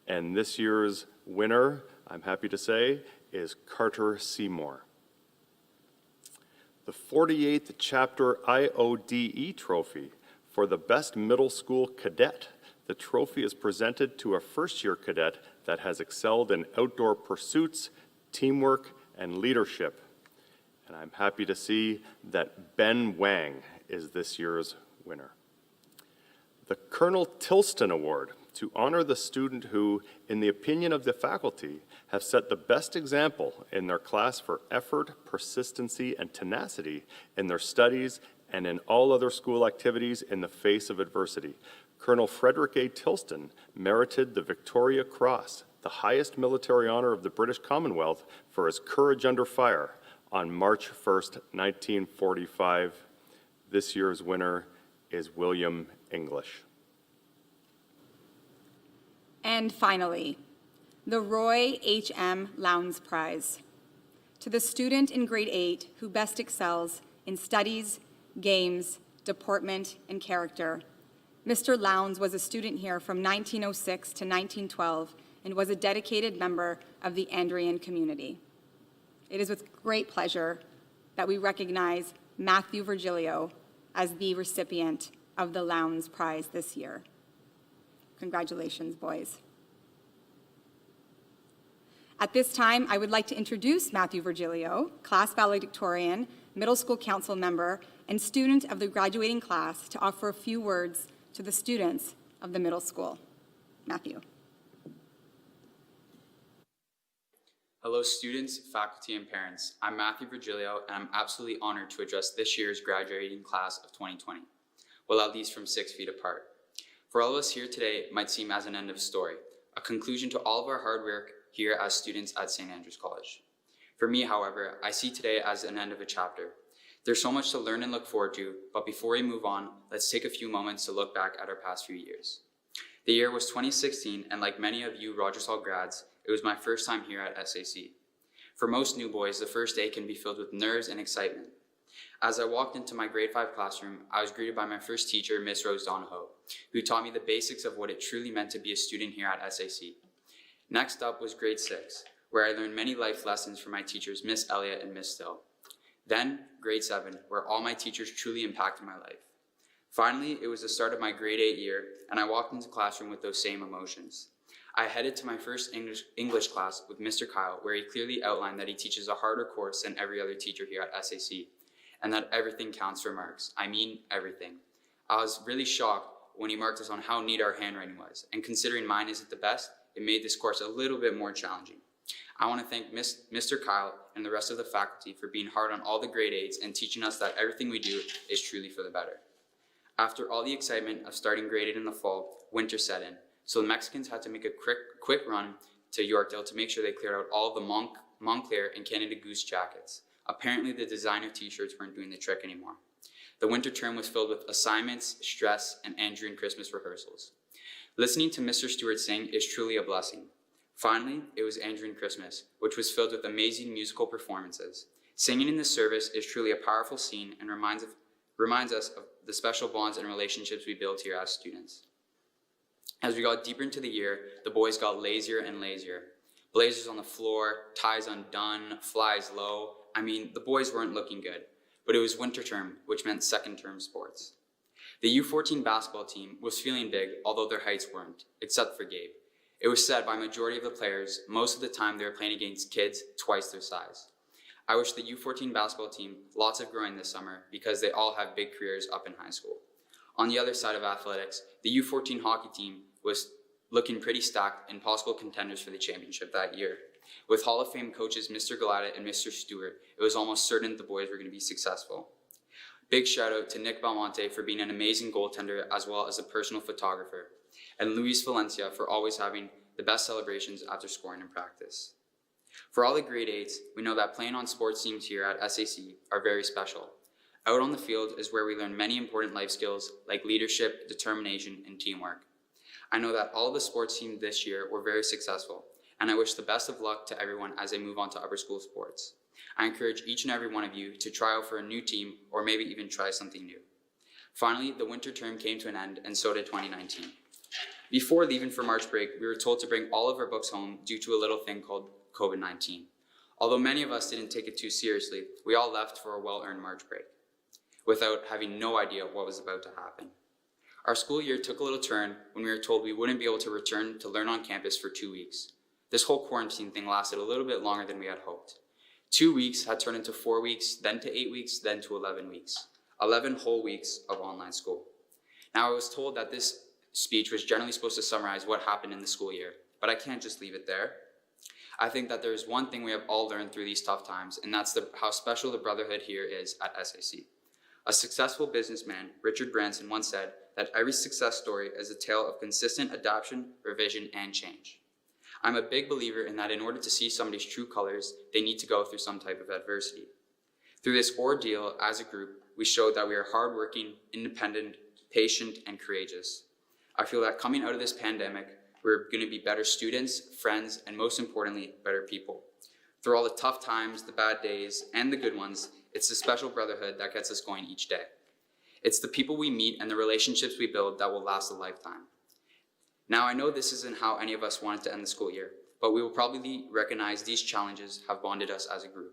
And this year's winner, I'm happy to say, is Carter Seymour. The 48th Chapter IODE Trophy for the best middle school cadet. The trophy is presented to a first-year cadet that has excelled in outdoor pursuits, teamwork, and leadership. And I'm happy to see that Ben Wang is this year's winner. The Colonel Tilston Award, to honor the student who, in the opinion of the faculty, have set the best example in their class for effort, persistency, and tenacity in their studies and in all other school activities in the face of adversity. Colonel Frederick A. Tilston merited the Victoria Cross, the highest military honor of the British Commonwealth, for his courage under fire on March 1st, 1945. This year's winner is William English. And finally, the Roy H.M. Lowndes Prize. To the student in grade 8 who best excels in studies, games, deportment, and character. Mr. Lowndes was a student here from 1906 to 1912 and was a dedicated member of the Andrean community. It is with great pleasure that we recognize Matthew Virgilio as the recipient of the Lowndes Prize this year. Congratulations, boys. At this time, I would like to introduce Matthew Virgilio, class valedictorian, middle school council member, and student of the graduating class, to offer a few words to the students of the middle school. Matthew. Hello students, faculty, and parents. I'm Matthew Virgilio, and I'm absolutely honored to address this year's graduating class of 2020, well, at least from 6 feet apart. For all of us here today, it might seem as an end of story, a conclusion to all of our hard work here as students at St. Andrews College. For me, however, I see today as an end of a chapter. There's so much to learn and look forward to, but before we move on, let's take a few moments to look back at our past few years. The year was 2016, and like many of you Rogers Hall grads, it was my first time here at SAC. For most new boys, the first day can be filled with nerves and excitement. As I walked into my grade 5 classroom, I was greeted by my first teacher, Miss Rose Donahoe, who taught me the basics of what it truly meant to be a student here at SAC. Next up was grade 6, where I learned many life lessons from my teachers, Miss Elliott and Miss Still. Then, grade 7, where all my teachers truly impacted my life. Finally, it was the start of my grade 8 year, and I walked into the classroom with those same emotions. I headed to my first English class with Mr. Kyle, where he clearly outlined that he teaches a harder course than every other teacher here at SAC, and that everything counts for marks. I mean, everything. I was really shocked when he marked us on how neat our handwriting was, and considering mine isn't the best, it made this course a little bit more challenging. I want to thank Mr. Kyle and the rest of the faculty for being hard on all the grade 8s and teaching us that everything we do is truly for the better. After all the excitement of starting grade 8 in the fall, winter set in, so the Mexicans had to make a quick run to Yorkdale to make sure they cleared out all of the Montclair and Canada Goose jackets. Apparently the designer t-shirts weren't doing the trick anymore. The winter term was filled with assignments, stress, and Andrew and Christmas rehearsals. Listening to Mr. Stewart sing is truly a blessing. Finally, it was Andrew and Christmas, which was filled with amazing musical performances. Singing in this service is truly a powerful scene and reminds us of the special bonds and relationships we build here as students. As we got deeper into the year, the boys got lazier and lazier. Blazers on the floor, ties undone, flies low. I mean, the boys weren't looking good, but it was winter term, which meant second term sports. The U14 basketball team was feeling big, although their heights weren't, except for Gabe. It was said by majority of the players, most of the time they were playing against kids twice their size. I wish the U14 basketball team lots of growing this summer because they all have big careers up in high school. On the other side of athletics, the U14 hockey team was looking pretty stacked and possible contenders for the championship that year. With Hall of Fame coaches Mr. Galata and Mr. Stewart, it was almost certain the boys were going to be successful. Big shout out to Nick Belmonte for being an amazing goaltender as well as a personal photographer, and Luis Valencia for always having the best celebrations after scoring in practice. For all the grade 8s, we know that playing on sports teams here at SAC are very special. Out on the field is where we learn many important life skills like leadership, determination, and teamwork. I know that all the sports teams this year were very successful, and I wish the best of luck to everyone as they move on to upper school sports. I encourage each and every one of you to try out for a new team or maybe even try something new. Finally, the winter term came to an end, and so did 2019. Before leaving for March break, we were told to bring all of our books home due to a little thing called COVID-19. Although many of us didn't take it too seriously, we all left for a well-earned March break without having no idea what was about to happen. Our school year took a little turn when we were told we wouldn't be able to return to learn on campus for 2 weeks. This whole quarantine thing lasted a little bit longer than we had hoped. 2 weeks had turned into 4 weeks, then to 8 weeks, then to 11 weeks. 11 whole weeks of online school. Now, I was told that this speech was generally supposed to summarize what happened in the school year, but I can't just leave it there. I think that there's one thing we have all learned through these tough times, and that's how special the brotherhood here is at SAC. A successful businessman, Richard Branson, once said that every success story is a tale of consistent adaptation, revision, and change. I'm a big believer in that in order to see somebody's true colors, they need to go through some type of adversity. Through this ordeal as a group, we showed that we are hardworking, independent, patient, and courageous. I feel that coming out of this pandemic, we're going to be better students, friends, and most importantly, better people. Through all the tough times, the bad days, and the good ones, it's the special brotherhood that gets us going each day. It's the people we meet and the relationships we build that will last a lifetime. Now, I know this isn't how any of us wanted to end the school year, but we will probably recognize these challenges have bonded us as a group.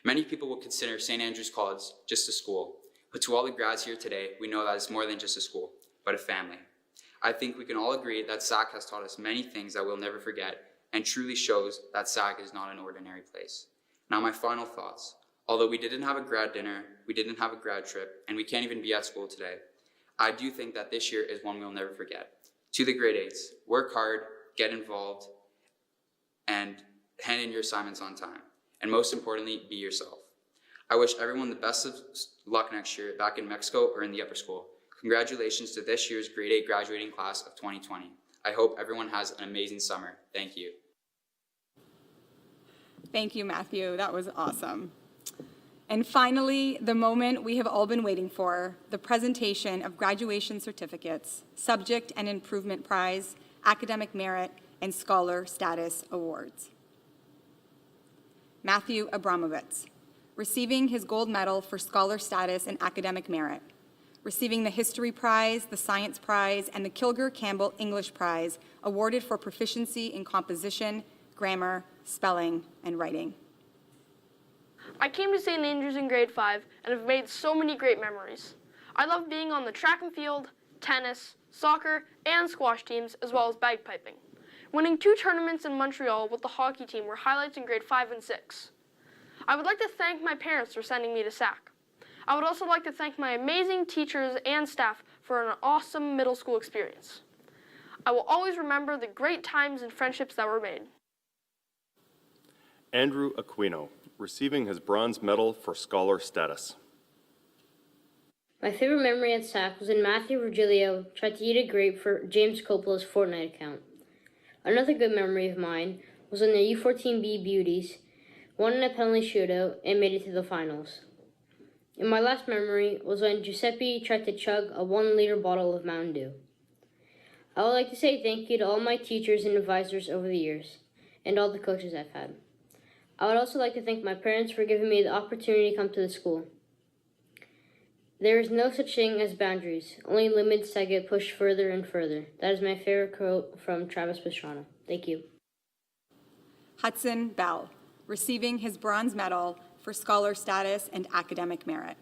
Many people will consider St. Andrews College just a school, but to all the grads here today, we know that it's more than just a school, but a family. I think we can all agree that SAC has taught us many things that we'll never forget and truly shows that SAC is not an ordinary place. Now, my final thoughts. Although we didn't have a grad dinner, we didn't have a grad trip, and we can't even be at school today, I do think that this year is one we'll never forget. To the grade 8s, work hard, get involved, and hand in your assignments on time. And most importantly, be yourself. I wish everyone the best of luck next year back in Mexico or in the upper school. Congratulations to this year's grade 8 graduating class of 2020. I hope everyone has an amazing summer. Thank you. Thank you, Matthew. That was awesome. And finally, the moment we have all been waiting for, the presentation of graduation certificates, Subject and Improvement Prize, Academic Merit, and Scholar Status Awards. Matthew Abramovitz, receiving his gold medal for Scholar Status and Academic Merit, receiving the History Prize, the Science Prize, and the Kilger Campbell English Prize, awarded for proficiency in composition, grammar, spelling, and writing. I came to St. Andrews in grade 5 and have made so many great memories. I love being on the track and field, tennis, soccer, and squash teams, as well as bagpiping. Winning 2 tournaments in Montreal with the hockey team were highlights in grade 5 and 6. I would like to thank my parents for sending me to SAC. I would also like to thank my amazing teachers and staff for an awesome middle school experience. I will always remember the great times and friendships that were made. Andrew Aquino, receiving his bronze medal for Scholar Status. My favorite memory at SAC was when Matthew Virgilio tried to eat a grape for James Coppola's Fortnite account. Another good memory of mine was when the U14B Beauties won in a penalty shootout and made it to the finals. And my last memory was when Giuseppe tried to chug a 1-liter bottle of Mountain Dew. I would like to say thank you to all my teachers and advisors over the years, and all the coaches I've had. I would also like to thank my parents for giving me the opportunity to come to the school. There is no such thing as boundaries, only limits that get pushed further and further. That is my favorite quote from Travis Pastrana. Thank you. Hudson Bell, receiving his bronze medal for Scholar Status and Academic Merit.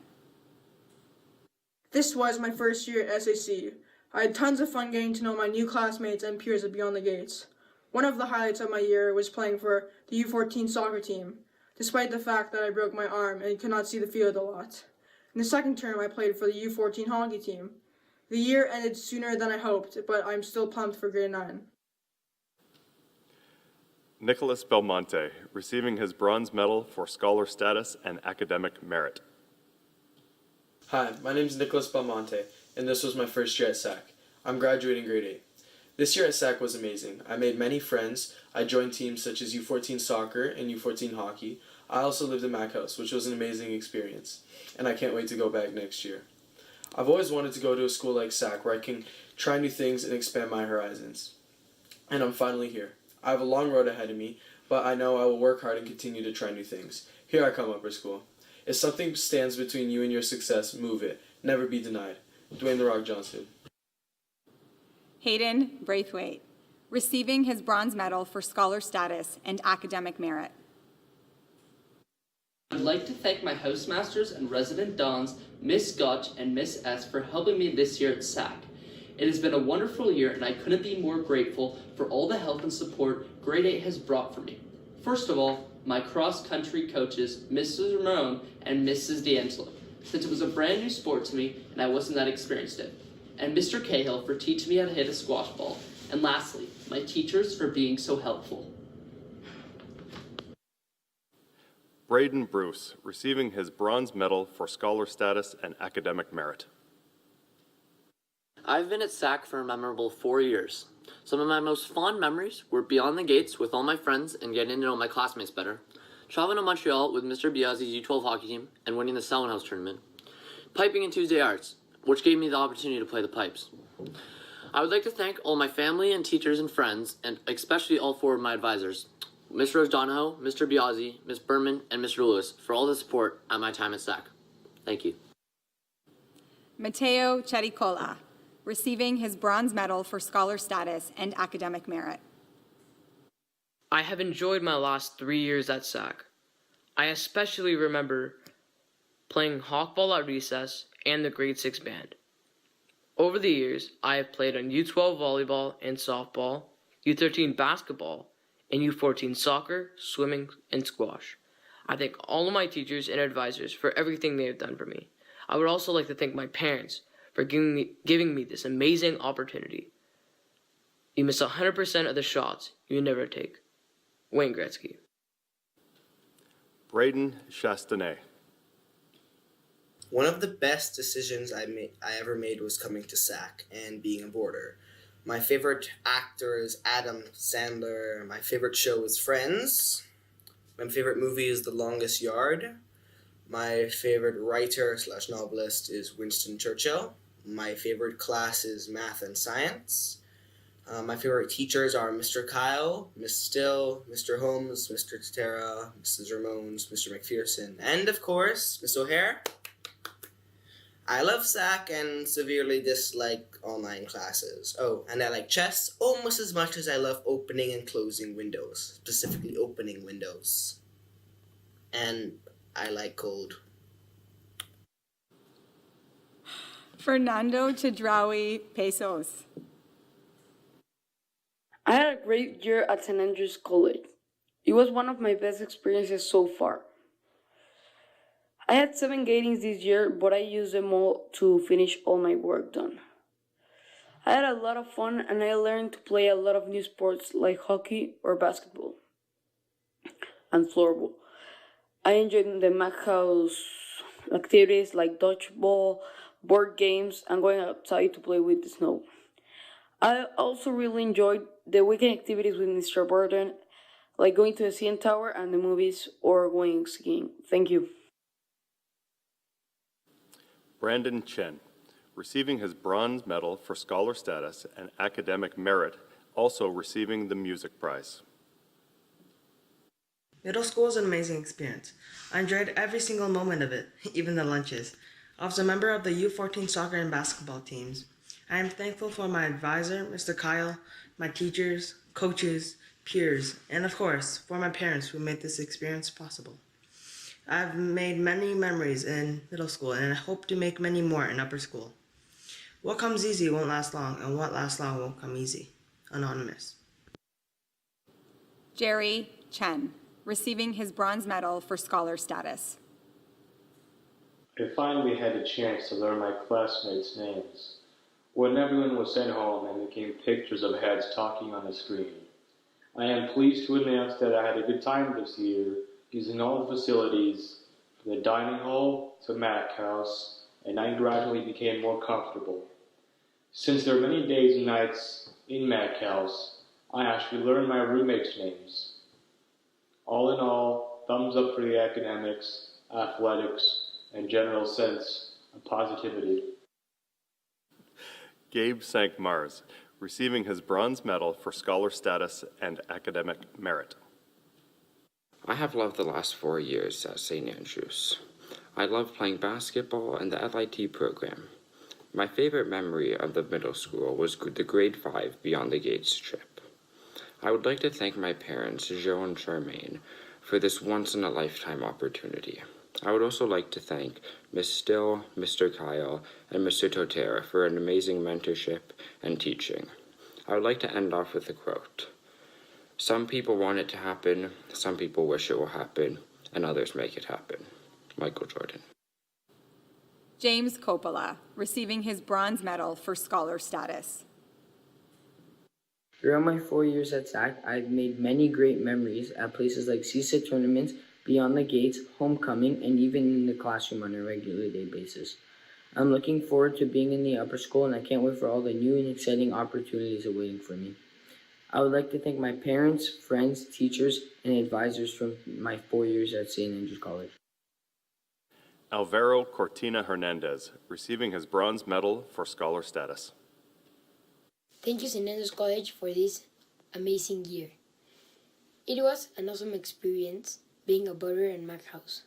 This was my first year at SAC. I had tons of fun getting to know my new classmates and peers at Beyond the Gates. One of the highlights of my year was playing for the U14 soccer team, despite the fact that I broke my arm and could not see the field a lot. In the second term, I played for the U14 hockey team. The year ended sooner than I hoped, but I'm still pumped for grade 9. Nicholas Belmonte, receiving his bronze medal for Scholar Status and Academic Merit. Hi, my name is Nicholas Belmonte, and this was my first year at SAC. I'm graduating grade 8. This year at SAC was amazing. I made many friends. I joined teams such as U14 soccer and U14 hockey. I also lived in Mac House, which was an amazing experience, and I can't wait to go back next year. I've always wanted to go to a school like SAC where I can try new things and expand my horizons. And I'm finally here. I have a long road ahead of me, but I know I will work hard and continue to try new things. Here I come, upper school. If something stands between you and your success, move it. Never be denied. Dwayne "The Rock" Johnson. Hayden Braithwaite, receiving his bronze medal for scholar status and academic merit. I'd like to thank my housemasters and resident dons, Miss Gotch and Miss S, for helping me this year at SAC. It has been a wonderful year, and I couldn't be more grateful for all the help and support Grade 8 has brought for me. First of all, my cross-country coaches, Mrs. Ramon and Mrs. D'Angelo, since it was a brand new sport to me and I wasn't that experienced in. And Mr. Cahill for teaching me how to hit a squash ball. And lastly, my teachers for being so helpful. Braden Bruce, receiving his bronze medal for scholar status and academic merit. I've been at SAC for a memorable 4 years. Some of my most fond memories were beyond the gates with all my friends and getting to know my classmates better, traveling to Montreal with Mr. Biazzi's U12 hockey team and winning the Selwyn House tournament, piping in Tuesday Arts, which gave me the opportunity to play the pipes. I would like to thank all my family and teachers and friends, and especially all 4 of my advisors, Ms. Rose Donahoe, Mr. Biazzi, Ms. Berman, and Mr. Lewis, for all the support at my time at SAC. Thank you. Matteo Chericola, receiving his bronze medal for scholar status and academic merit. I have enjoyed my last 3 years at SAC. I especially remember playing hawkball at recess and the grade 6 band. Over the years, I have played on U12 volleyball and softball, U13 basketball, and U14 soccer, swimming, and squash. I thank all of my teachers and advisors for everything they have done for me. I would also like to thank my parents for giving me this amazing opportunity. You miss 100% of the shots you never take. Wayne Gretzky. Braden Chastanet. One of the best decisions I ever made was coming to SAC and being a boarder. My favorite actor is Adam Sandler. My favorite show is Friends. My favorite movie is The Longest Yard. My favorite writer/novelist is Winston Churchill. My favorite class is math and science. My favorite teachers are Mr. Kyle, Miss Still, Mr. Holmes, Mr. Tatera, Mrs. Ramones, Mr. McPherson, and of course, Miss O'Hare. I love SAC and severely dislike online classes. Oh, and I like chess almost as much as I love opening and closing windows, specifically opening windows. And I like cold. Fernando Chedraui Pesos. I had a great year at St. Andrews College. It was one of my best experiences so far. I had 7 gatings this year, but I used them all to finish all my work done. I had a lot of fun and I learned to play a lot of new sports like hockey or basketball and floorball. I enjoyed the Mac House activities like dodgeball, board games, and going outside to play with the snow. I also really enjoyed the weekend activities with Mr. Burden, like going to the CN Tower and the movies or going skiing. Thank you. Brandon Chen, receiving his bronze medal for scholar status and academic merit, also receiving the music prize. Middle school was an amazing experience. I enjoyed every single moment of it, even the lunches. I was a member of the U14 soccer and basketball teams. I am thankful for my advisor, Mr. Kyle, my teachers, coaches, peers, and of course, for my parents who made this experience possible. I've made many memories in middle school, and I hope to make many more in upper school. What comes easy won't last long, and what lasts long won't come easy. Anonymous. Jerry Chen, receiving his bronze medal for scholar status. I finally had a chance to learn my classmates' names. When everyone was sent home and became pictures of heads talking on the screen. I am pleased to announce that I had a good time this year, using all the facilities, from the dining hall to Mac House and I gradually became more comfortable. Since there are many days and nights in Mac House, I actually learned my roommates' names. All in all, thumbs up for the academics, athletics, and general sense of positivity. Gabe Sank-Mars, receiving his bronze medal for scholar status and academic merit. I have loved the last 4 years at St. Andrews. I loved playing basketball and the LIT program. My favorite memory of the middle school was the grade 5 Beyond the Gates trip. I would like to thank my parents, Joe and Charmaine, for this once-in-a-lifetime opportunity. I would also like to thank Ms. Still, Mr. Kyle, and Mr. Totera for an amazing mentorship and teaching. I would like to end off with a quote. Some people want it to happen, some people wish it will happen, and others make it happen. Michael Jordan. James Coppola, receiving his bronze medal for scholar status. Throughout my 4 years at SAC, I've made many great memories at places like CSA tournaments, Beyond the Gates, homecoming, and even in the classroom on a regular day basis. I'm looking forward to being in the upper school, and I can't wait for all the new and exciting opportunities awaiting for me. I would like to thank my parents, friends, teachers, and advisors from my 4 years at St. Andrews College. Alvaro Cortina Hernandez, receiving his bronze medal for scholar status. Thank you, St. Andrews College, for this amazing year. It was an awesome experience being a boarder in Mac House.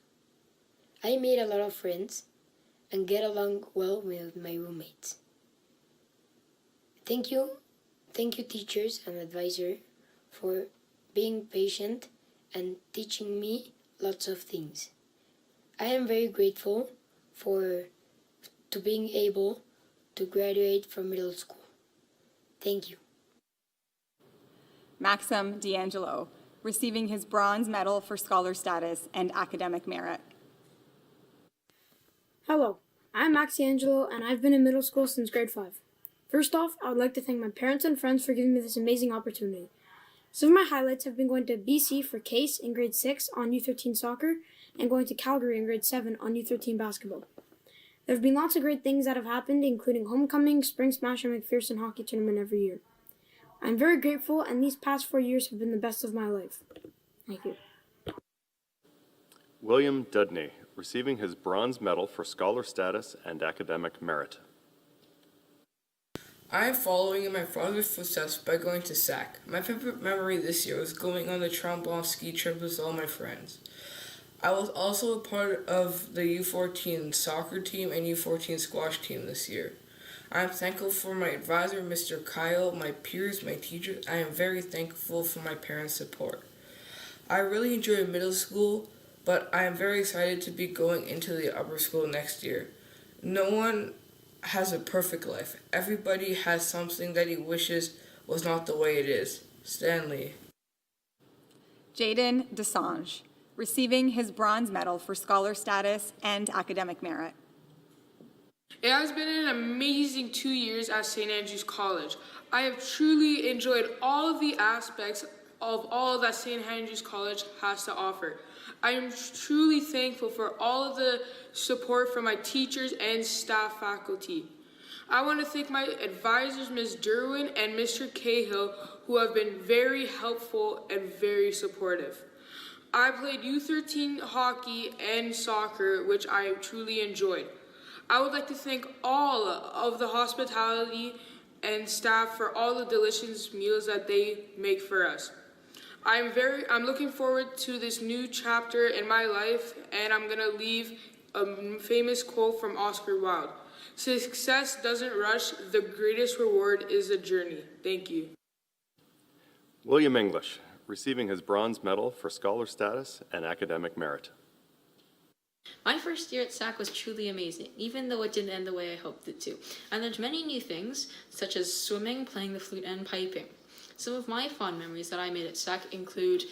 I made a lot of friends and get along well with my roommates. Thank you teachers and advisor for being patient and teaching me lots of things. I am very grateful to being able to graduate from middle school. Thank you. Maxim D'Angelo, receiving his bronze medal for scholar status and academic merit. Hello, I'm Max D'Angelo, and I've been in middle school since grade 5. First off, I would like to thank my parents and friends for giving me this amazing opportunity. Some of my highlights have been going to BC for CASE in grade 6 on U13 soccer and going to Calgary in grade 7 on U13 basketball. There have been lots of great things that have happened, including homecoming, Spring Smash, and McPherson hockey tournament every year. I'm very grateful, and these past 4 years have been the best of my life. Thank you. William Dudney, receiving his bronze medal for scholar status and academic merit. I am following in my father's footsteps by going to SAC. My favorite memory this year was going on the Tremblant ski trip with all my friends. I was also a part of the U14 soccer team and U14 squash team this year. I am thankful for my advisor, Mr. Kyle, my peers, my teachers. I am very thankful for my parents' support. I really enjoyed middle school, but I am very excited to be going into the upper school next year. No one has a perfect life. Everybody has something that he wishes was not the way it is. Stanley. Jaden Desange, receiving his bronze medal for scholar status and academic merit. It has been an amazing 2 years at St. Andrews College. I have truly enjoyed all of the aspects of all that St. Andrews College has to offer. I am truly thankful for all of the support from my teachers and staff faculty. I want to thank my advisors, Ms. Derwin and Mr. Cahill, who have been very helpful and very supportive. I played U13 hockey and soccer, which I truly enjoyed. I would like to thank all of the hospitality and staff for all the delicious meals that they make for us. I'm looking forward to this new chapter in my life, and I'm gonna leave a famous quote from Oscar Wilde. Success doesn't rush, the greatest reward is the journey. Thank you. William English, receiving his bronze medal for scholar status and academic merit. My first year at SAC was truly amazing, even though it didn't end the way I hoped it to. I learned many new things, such as swimming, playing the flute, and piping. Some of my fond memories that I made at SAC include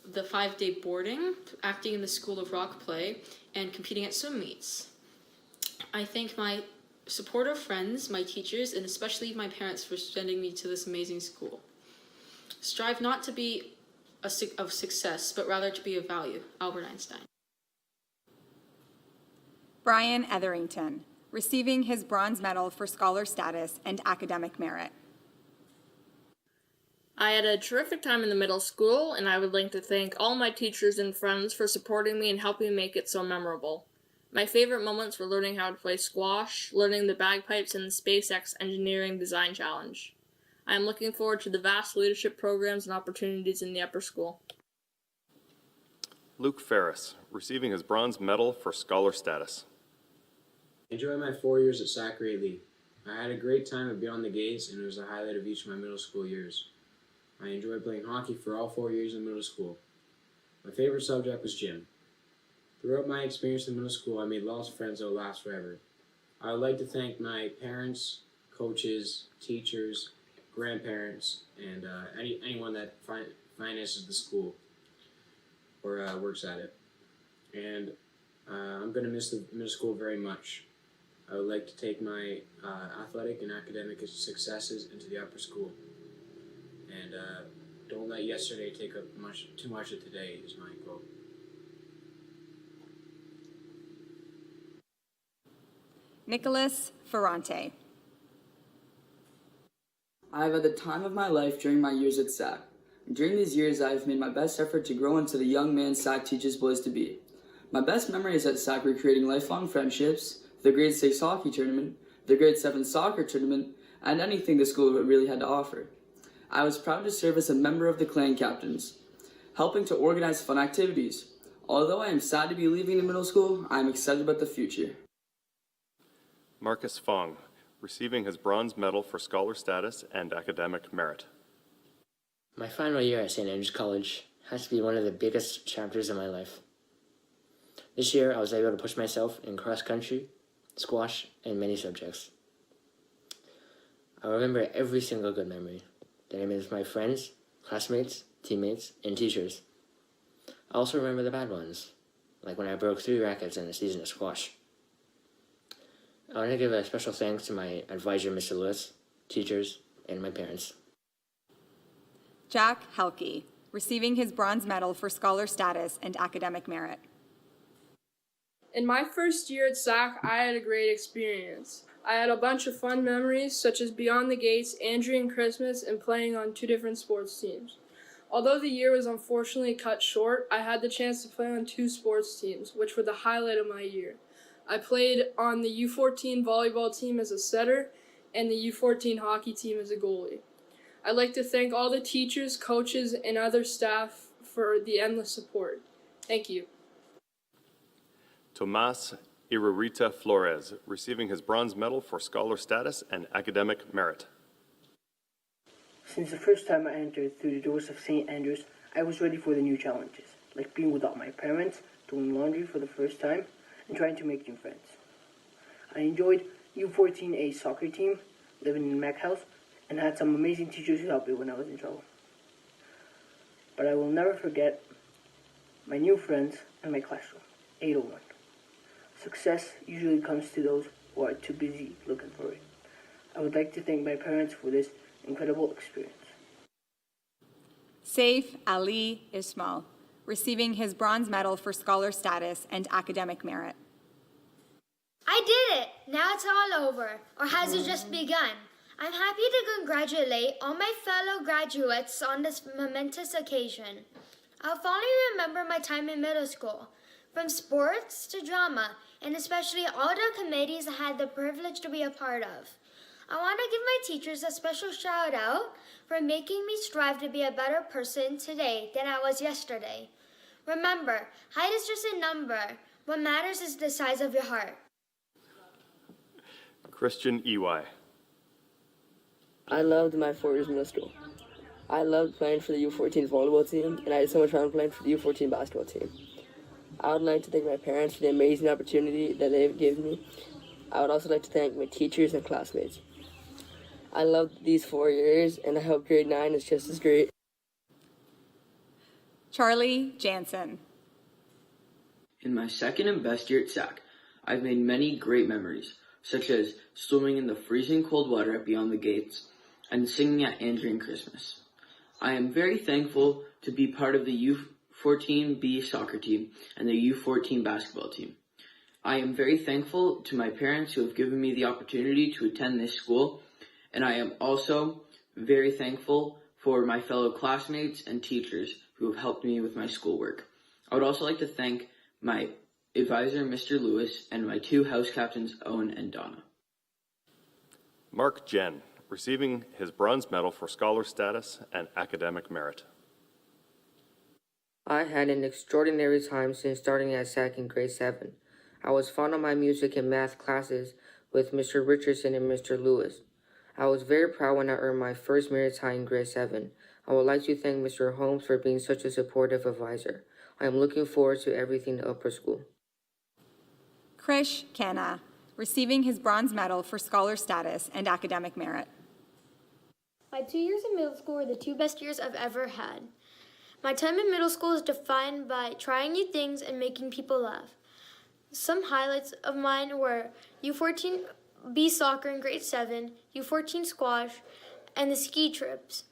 the 5-day boarding, acting in the School of Rock play, and competing at swim meets. I thank my supportive friends, my teachers, and especially my parents for sending me to this amazing school. Strive not to be of success, but rather to be of value. Albert Einstein. Brian Etherington, receiving his bronze medal for scholar status and academic merit. I had a terrific time in the middle school, and I would like to thank all my teachers and friends for supporting me and helping make it so memorable. My favorite moments were learning how to play squash, learning the bagpipes, and the SpaceX Engineering Design Challenge. I am looking forward to the vast leadership programs and opportunities in the upper school. Luke Ferris, receiving his bronze medal for scholar status. I enjoyed my 4 years at Sac greatly. I had a great time at Beyond the Gates, and it was the highlight of each of my middle school years. I enjoyed playing hockey for all 4 years in middle school. My favorite subject was gym. Throughout my experience in middle school, I made lots of friends that will last forever. I would like to thank my parents, coaches, teachers, grandparents, and anyone that finances the school or works at it. And I'm going to miss the middle school very much. I would like to take my athletic and academic successes into the upper school. And don't let yesterday take up too much of today is my quote. Nicholas Ferrante. I've had the time of my life during my years at SAC. During these years, I've made my best effort to grow into the young man SAC teaches boys to be. My best memories at SAC were creating lifelong friendships, the grade 6 hockey tournament, the grade 7 soccer tournament, and anything the school really had to offer. I was proud to serve as a member of the clan captains, helping to organize fun activities. Although I am sad to be leaving the middle school, I am excited about the future. Marcus Fong, receiving his bronze medal for scholar status and academic merit. My final year at St. Andrews College has to be one of the biggest chapters of my life. This year, I was able to push myself in cross country, squash, and many subjects. I remember every single good memory that I made with my friends, classmates, teammates, and teachers. I also remember the bad ones, like when I broke 3 rackets in a season of squash. I want to give a special thanks to my advisor, Mr. Lewis, teachers, and my parents. Jack Helke, receiving his bronze medal for scholar status and academic merit. In my first year at SAC, I had a great experience. I had a bunch of fun memories, such as Beyond the Gates, Andrew and Christmas, and playing on 2 different sports teams. Although the year was unfortunately cut short, I had the chance to play on 2 sports teams, which were the highlight of my year. I played on the U14 volleyball team as a setter and the U14 hockey team as a goalie. I'd like to thank all the teachers, coaches, and other staff for the endless support. Thank you. Tomas Irurita Flores, receiving his bronze medal for scholar status and academic merit. Since the first time I entered through the doors of St. Andrews, I was ready for the new challenges, like being without my parents, doing laundry for the first time, and trying to make new friends. I enjoyed U14A soccer team, living in Mac House, and had some amazing teachers who helped me when I was in trouble. But I will never forget my new friends and my classroom, 801. Success usually comes to those who are too busy looking for it. I would like to thank my parents for this incredible experience. Saif Ali Ismail, receiving his bronze medal for scholar status and academic merit. I did it! Now it's all over. Or has it just begun? I'm happy to congratulate all my fellow graduates on this momentous occasion. I'll fondly remember my time in middle school, from sports to drama, and especially all the committees I had the privilege to be a part of. I want to give my teachers a special shout out for making me strive to be a better person today than I was yesterday. Remember, height is just a number. What matters is the size of your heart. Christian Ey. I loved my 4 years in middle school. I loved playing for the U14 volleyball team, and I had so much fun playing for the U14 basketball team. I would like to thank my parents for the amazing opportunity that they've given me. I would also like to thank my teachers and classmates. I loved these 4 years, and I hope grade 9 is just as great. Charlie Jansen. In my second and best year at SAC, I've made many great memories, such as swimming in the freezing cold water at Beyond the Gates and singing at Andrew and Christmas. I am very thankful to be part of the U14B soccer team and the U14 basketball team. I am very thankful to my parents who have given me the opportunity to attend this school, and I am also very thankful for my fellow classmates and teachers who have helped me with my schoolwork. I would also like to thank my advisor, Mr. Lewis, and my two house captains, Owen and Donna. Mark Jen, receiving his bronze medal for scholar status and academic merit. I had an extraordinary time since starting at SAC in grade 7. I was fond of my music and math classes with Mr. Richardson and Mr. Lewis. I was very proud when I earned my first merit tie in grade 7. I would like to thank Mr. Holmes for being such a supportive advisor. I am looking forward to everything in upper school. Krish Khanna, receiving his bronze medal for scholar status and academic merit. My 2 years in middle school were the 2 best years I've ever had. My time in middle school is defined by trying new things and making people laugh. Some highlights of mine were U14B soccer in grade 7, U14 squash, and the ski trips.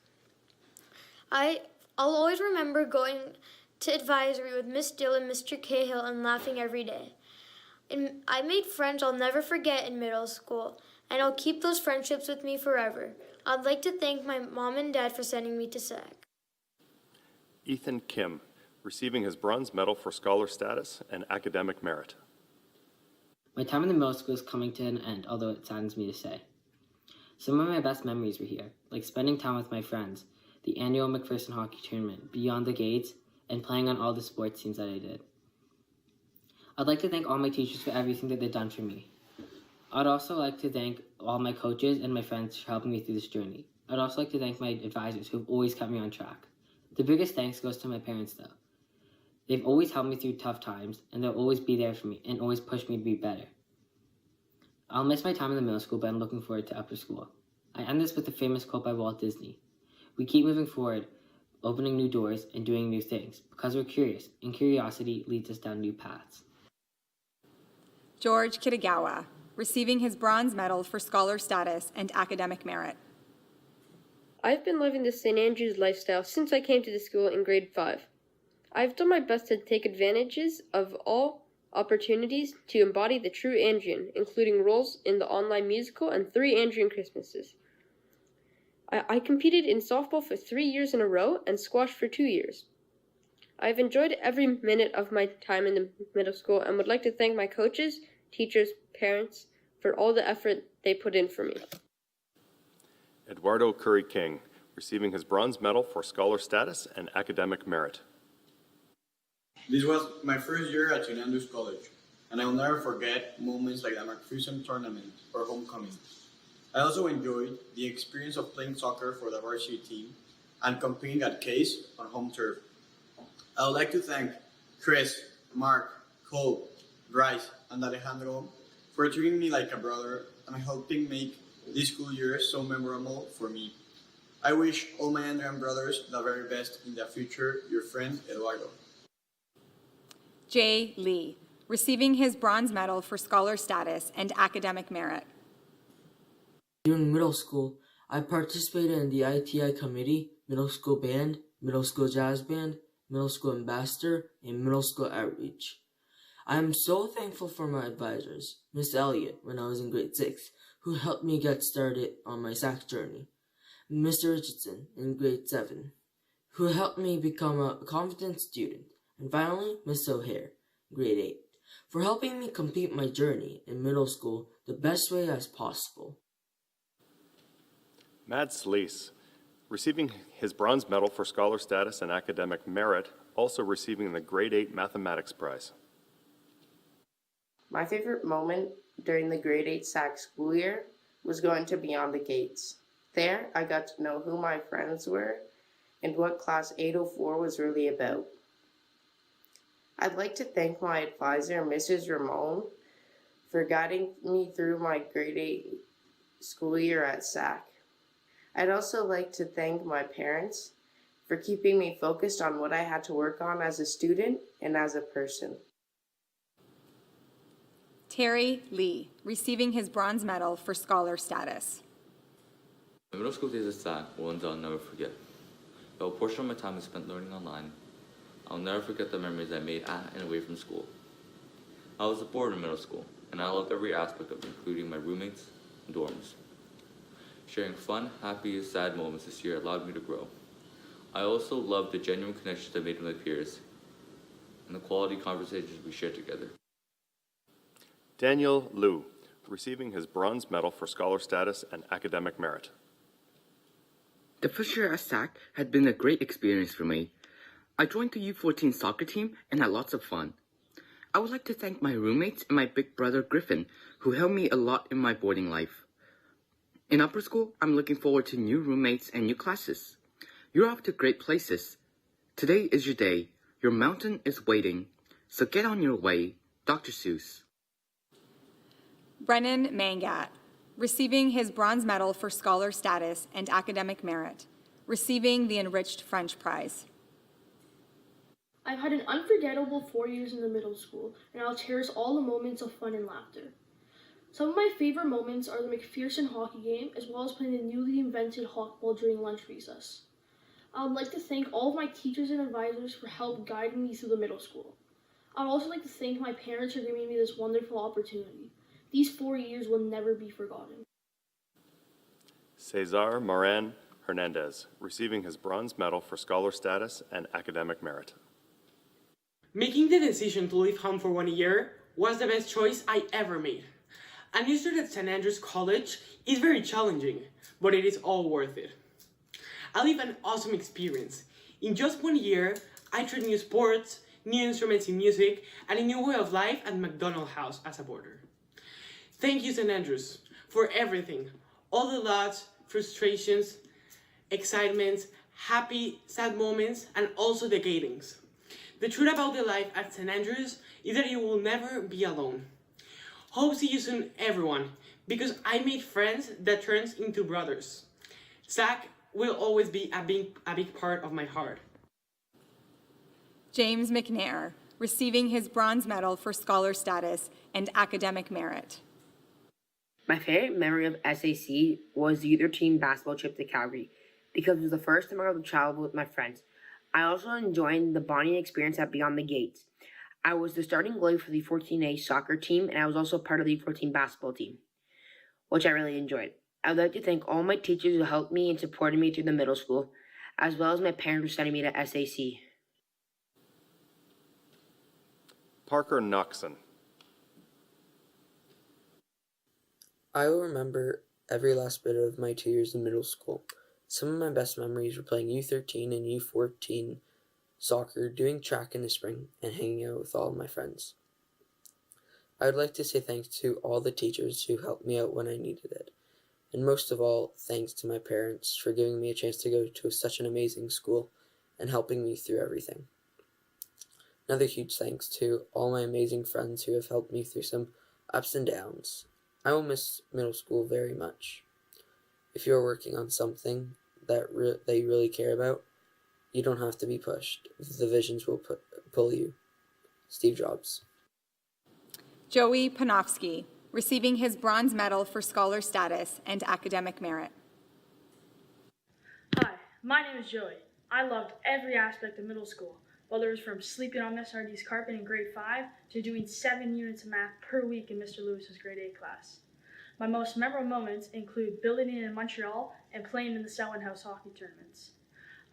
I'll always remember going to advisory with Miss Dill and Mr. Cahill and laughing every day. And I made friends I'll never forget in middle school, and I'll keep those friendships with me forever. I'd like to thank my mom and dad for sending me to SAC. Ethan Kim, receiving his bronze medal for scholar status and academic merit. My time in the middle school is coming to an end, although it saddens me to say. Some of my best memories were here, like spending time with my friends, the annual McPherson hockey tournament, Beyond the Gates, and playing on all the sports teams that I did. I'd like to thank all my teachers for everything that they've done for me. I'd also like to thank all my coaches and my friends for helping me through this journey. I'd also like to thank my advisors who have always kept me on track. The biggest thanks goes to my parents, though. They've always helped me through tough times, and they'll always be there for me and always push me to be better. I'll miss my time in the middle school, but I'm looking forward to upper school. I end this with a famous quote by Walt Disney. We keep moving forward, opening new doors and doing new things, because we're curious, and curiosity leads us down new paths. George Kitagawa, receiving his bronze medal for scholar status and academic merit. I've been living the St. Andrews lifestyle since I came to the school in grade 5. I've done my best to take advantages of all opportunities to embody the true Andrian, including roles in the online musical and 3 Andrian Christmases. I competed in softball for 3 years in a row and squash for 2 years. I've enjoyed every minute of my time in the middle school and would like to thank my coaches, teachers, parents for all the effort they put in for me. Eduardo Curry King, receiving his bronze medal for scholar status and academic merit. This was my first year at St. Andrews College, and I'll never forget moments like the McPherson tournament or homecoming. I also enjoyed the experience of playing soccer for the varsity team and competing at Case on home turf. I would like to thank Chris, Mark, Cole, Bryce, and Alejandro for treating me like a brother and helping make this school year so memorable for me. I wish all my Andrian brothers the very best in the future. Your friend, Eduardo. Jay Lee, receiving his bronze medal for scholar status and academic merit. During middle school, I participated in the ITI committee, middle school band, middle school jazz band, middle school ambassador, and middle school outreach. I am so thankful for my advisors, Miss Elliott when I was in grade 6, who helped me get started on my SAC journey, Mr. Richardson in grade 7, who helped me become a confident student, and finally, Miss O'Hare, grade 8, for helping me complete my journey in middle school the best way as possible. Mads Lees, receiving his bronze medal for scholar status and academic merit, also receiving the grade 8 mathematics prize. My favorite moment during the grade 8 SAC school year was going to Beyond the Gates. There, I got to know who my friends were and what Class 804 was really about. I'd like to thank my advisor, Mrs. Ramon, for guiding me through my grade 8 school year at SAC. I'd also like to thank my parents for keeping me focused on what I had to work on as a student and as a person. Terry Lee, receiving his bronze medal for scholar status. The middle school days at SAC were ones I'll never forget. Though a portion of my time was spent learning online, I'll never forget the memories I made at and away from school. I was a boarder in middle school, and I loved every aspect of it, including my roommates and dorms. Sharing fun, happy, and sad moments this year allowed me to grow. I also loved the genuine connections I made with my peers and the quality conversations we shared together. Daniel Liu, receiving his bronze medal for scholar status and academic merit. The first year at SAC had been a great experience for me. I joined the U14 soccer team and had lots of fun. I would like to thank my roommates and my big brother Griffin, who helped me a lot in my boarding life. In upper school, I'm looking forward to new roommates and new classes. You're off to great places. Today is your day. Your mountain is waiting. So get on your way. Dr. Seuss. Brennan Mangat, receiving his bronze medal for scholar status and academic merit, receiving the Enriched French Prize. I've had an unforgettable 4 years in the middle school, and I'll cherish all the moments of fun and laughter. Some of my favorite moments are the McPherson hockey game, as well as playing the newly invented hawkball during lunch recess. I would like to thank all of my teachers and advisors for help guiding me through the middle school. I would also like to thank my parents for giving me this wonderful opportunity. These 4 years will never be forgotten. Cesar Moran Hernandez, receiving his bronze medal for scholar status and academic merit. Making the decision to leave home for 1 year was the best choice I ever made. A new student at St. Andrews College is very challenging, but it is all worth it. I lived an awesome experience. In just 1 year, I tried new sports, new instruments in music, and a new way of life at McDonald House as a boarder. Thank you, St. Andrews, for everything. All the laughs, frustrations, excitements, happy, sad moments, and also the gatings. The truth about the life at St. Andrews is that you will never be alone. Hope to see you soon, everyone, because I made friends that turns into brothers. SAC will always be a big part of my heart. James McNair, receiving his bronze medal for scholar status and academic merit. My favorite memory of SAC was the U13 basketball trip to Calgary because it was the first time I got to travel with my friends. I also enjoyed the bonding experience at Beyond the Gates. I was the starting goalie for the 14A soccer team, and I was also part of the 14 basketball team, which I really enjoyed. I would like to thank all my teachers who helped me and supported me through the middle school, as well as my parents who sent me to SAC. Parker Knoxon. I will remember every last bit of my 2 years in middle school. Some of my best memories were playing U13 and U14 soccer, doing track in the spring, and hanging out with all of my friends. I would like to say thanks to all the teachers who helped me out when I needed it. And most of all, thanks to my parents for giving me a chance to go to such an amazing school and helping me through everything. Another huge thanks to all my amazing friends who have helped me through some ups and downs. I will miss middle school very much. If you are working on something that you really care about, you don't have to be pushed. The visions will pull you. Steve Jobs. Joey Panofsky, receiving his bronze medal for scholar status and academic merit. Hi, my name is Joey. I loved every aspect of middle school, whether it was from sleeping on Miss Hardy's carpet in grade 5 to doing 7 units of math per week in Mr. Lewis's grade 8 class. My most memorable moments include building it in Montreal and playing in the Selwyn House hockey tournaments.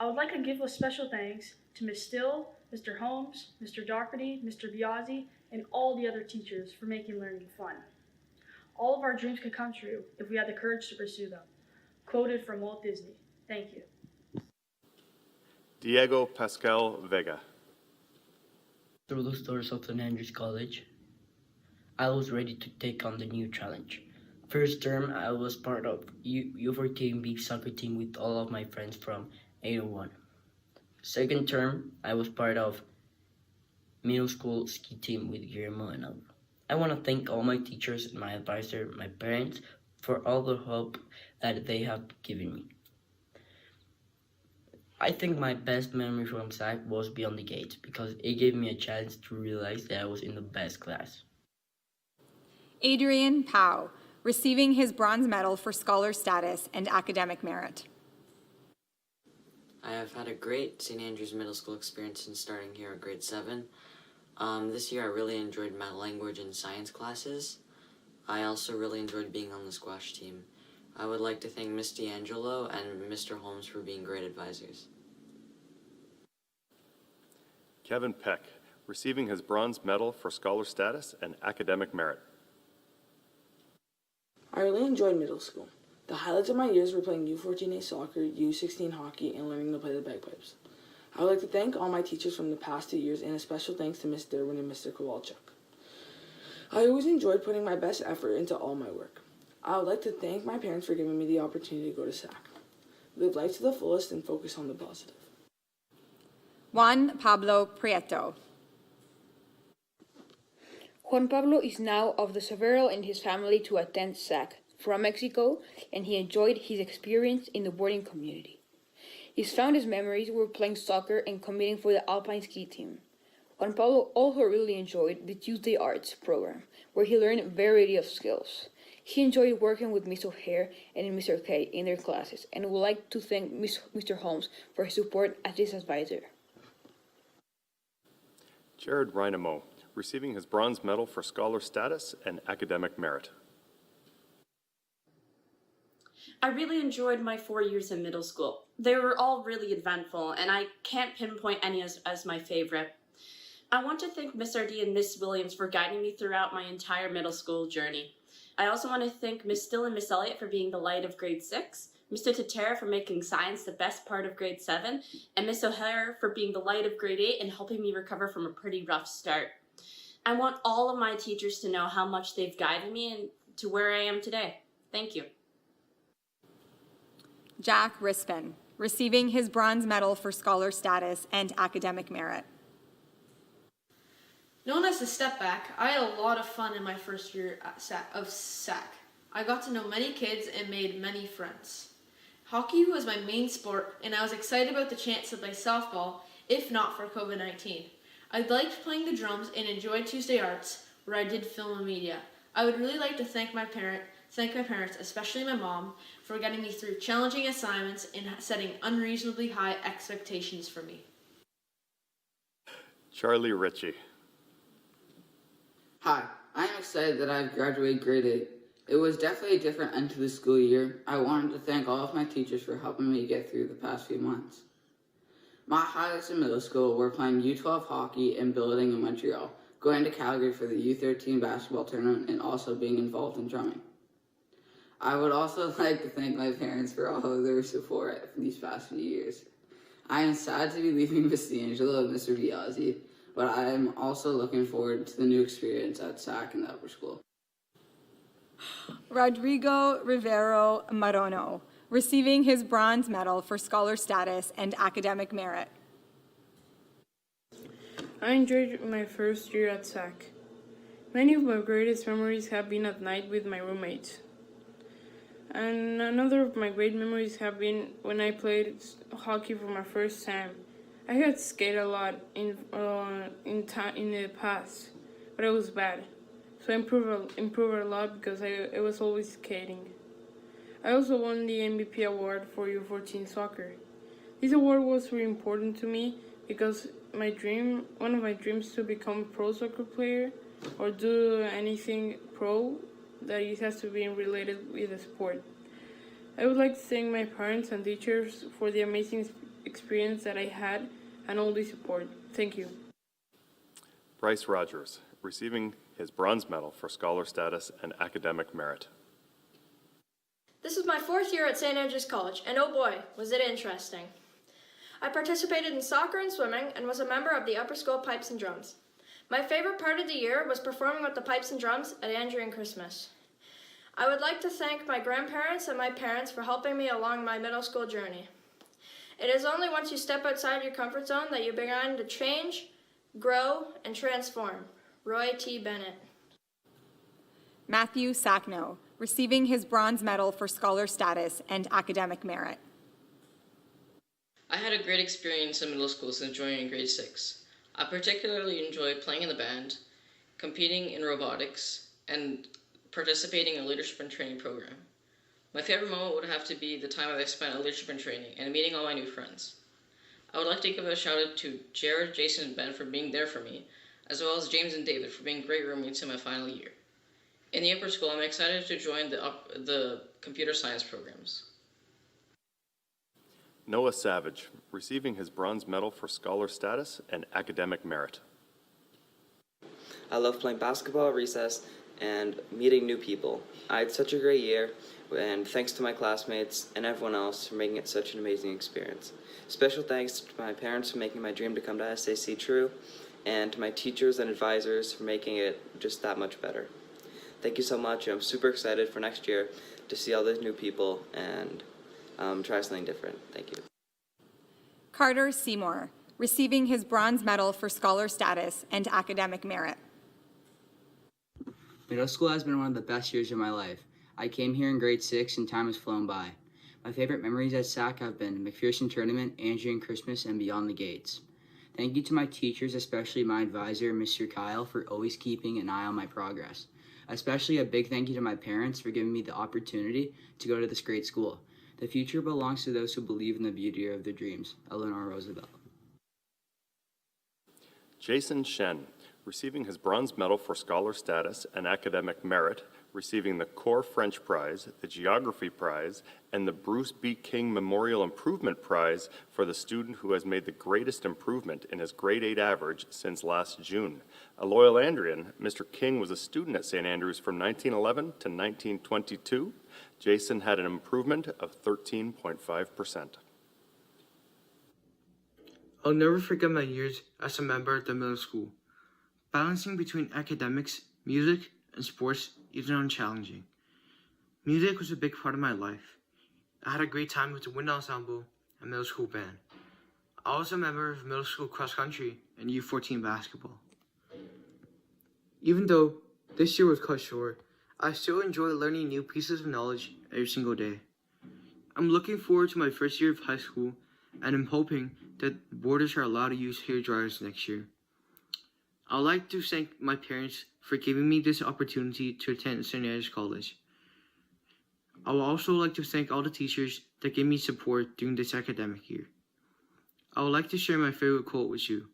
I would like to give a special thanks to Ms. Still, Mr. Holmes, Mr. Doherty, Mr. Biazzi, and all the other teachers for making learning fun. All of our dreams could come true if we had the courage to pursue them. Quoted from Walt Disney. Thank you. Diego Pascal Vega. Through the doors of St. Andrews College, I was ready to take on the new challenge. First term, I was part of U14B soccer team with all of my friends from 801. Second term, I was part of middle school ski team with Guillermo and Alvaro. I want to thank all my teachers, my advisor, my parents for all the help that they have given me. I think my best memory from SAC was Beyond the Gates because it gave me a chance to realize that I was in the best class. Adrian Pau, receiving his bronze medal for scholar status and academic merit. I have had a great St. Andrews Middle School experience since starting here at grade 7. This year I really enjoyed my language and science classes. I also really enjoyed being on the squash team. I would like to thank Miss D'Angelo and Mr. Holmes for being great advisors. Kevin Peck, receiving his bronze medal for scholar status and academic merit. I really enjoyed middle school. The highlights of my years were playing U14A soccer, U16 hockey, and learning to play the bagpipes. I would like to thank all my teachers from the past 2 years, and a special thanks to Miss Derwin and Mr. Kowalchuk. I always enjoyed putting my best effort into all my work. I would like to thank my parents for giving me the opportunity to go to SAC. Live life to the fullest and focus on the positive. Juan Pablo Prieto. Juan Pablo is now of the several in his family to attend SAC from Mexico, and he enjoyed his experience in the boarding community. His fondest memories were playing soccer and competing for the alpine ski team. Juan Pablo also really enjoyed the Tuesday Arts program, where he learned a variety of skills. He enjoyed working with Ms. O'Hare and Mr. K in their classes, and would like to thank Mr. Holmes for his support as his advisor. Jared Reinemo, receiving his bronze medal for scholar status and academic merit. I really enjoyed my 4 years in middle school. They were all really eventful, and I can't pinpoint any as my favorite. I want to thank Miss RD and Miss Williams for guiding me throughout my entire middle school journey. I also want to thank Miss Still and Miss Elliott for being the light of grade 6, Mr. Tatera for making science the best part of grade 7, and Miss O'Hare for being the light of grade 8 and helping me recover from a pretty rough start. I want all of my teachers to know how much they've guided me and to where I am today. Thank you. Jack Rispin, receiving his bronze medal for scholar status and academic merit. Known as the Step Back, I had a lot of fun in my first year of SAC. I got to know many kids and made many friends. Hockey was my main sport, and I was excited about the chance to play softball, if not for COVID-19. I liked playing the drums and enjoyed Tuesday Arts, where I did film and media. I would really like to thank my parents, especially my mom, for getting me through challenging assignments and setting unreasonably high expectations for me. Charlie Ritchie. Hi, I am excited that I've graduated grade 8. It was definitely a different end to the school year. I wanted to thank all of my teachers for helping me get through the past few months. My highlights in middle school were playing U12 hockey and billeting in Montreal, going to Calgary for the U13 basketball tournament, and also being involved in drumming. I would also like to thank my parents for all of their support these past few years. I am sad to be leaving Miss D'Angelo and Mr. Biazzi, but I am also looking forward to the new experience at SAC and the upper school. Rodrigo Rivero Marono, receiving his bronze medal for scholar status and academic merit. I enjoyed my first year at SAC. Many of my greatest memories have been at night with my roommates. And another of my great memories have been when I played hockey for my first time. I had skated a lot in the past, but I was bad. So I improved a lot because I was always skating. I also won the MVP award for U14 soccer. This award was really important to me because one of my dreams to become a pro soccer player or do anything pro that it has to be related with the sport. I would like to thank my parents and teachers for the amazing experience that I had and all the support. Thank you. Bryce Rogers, receiving his bronze medal for scholar status and academic merit. This was my 4th year at St. Andrews College, and oh boy, was it interesting. I participated in soccer and swimming and was a member of the upper school pipes and drums. My favorite part of the year was performing with the pipes and drums at Andrew and Christmas. I would like to thank my grandparents and my parents for helping me along my middle school journey. It is only once you step outside your comfort zone that you begin to change, grow, and transform. Roy T. Bennett. Matthew Sackno, receiving his bronze medal for scholar status and academic merit. I had a great experience in middle school since joining grade 6. I particularly enjoyed playing in the band, competing in robotics, and participating in a leadership and training program. My favorite moment would have to be the time I spent at leadership and training and meeting all my new friends. I would like to give a shout out to Jared, Jason, and Ben for being there for me, as well as James and David for being great roommates in my final year. In the upper school, I'm excited to join the computer science programs. Noah Savage, receiving his bronze medal for scholar status and academic merit. I love playing basketball at recess and meeting new people. I had such a great year, and thanks to my classmates and everyone else for making it such an amazing experience. Special thanks to my parents for making my dream to come to SAC true, and to my teachers and advisors for making it just that much better. Thank you so much. I'm super excited for next year to see all those new people and try something different. Thank you. Carter Seymour, receiving his bronze medal for scholar status and academic merit. Middle school has been one of the best years of my life. I came here in grade 6 and time has flown by. My favorite memories at SAC have been McPherson Tournament, Andrew and Christmas, and Beyond the Gates. Thank you to my teachers, especially my advisor, Mr. Kyle, for always keeping an eye on my progress. Especially a big thank you to my parents for giving me the opportunity to go to this great school. The future belongs to those who believe in the beauty of their dreams. Eleanor Roosevelt. Jason Shen, receiving his bronze medal for scholar status and academic merit, receiving the Core French Prize, the Geography Prize, and the Bruce B. King Memorial Improvement Prize for the student who has made the greatest improvement in his grade 8 average since last June. A loyal Andrian, Mr. King was a student at St. Andrews from 1911 to 1922. Jason had an improvement of 13.5%. I'll never forget my years as a member at the middle school. Balancing between academics, music, and sports is even challenging. Music was a big part of my life. I had a great time with the wind ensemble and middle school band. I was a member of middle school cross country and U14 basketball. Even though this year was cut short, I still enjoy learning new pieces of knowledge every single day. I'm looking forward to my first year of high school, and I'm hoping that boarders are allowed to use hair dryers next year. I'd like to thank my parents for giving me this opportunity to attend St. Andrews College. I would also like to thank all the teachers that gave me support during this academic year. I would like to share my favorite quote with you.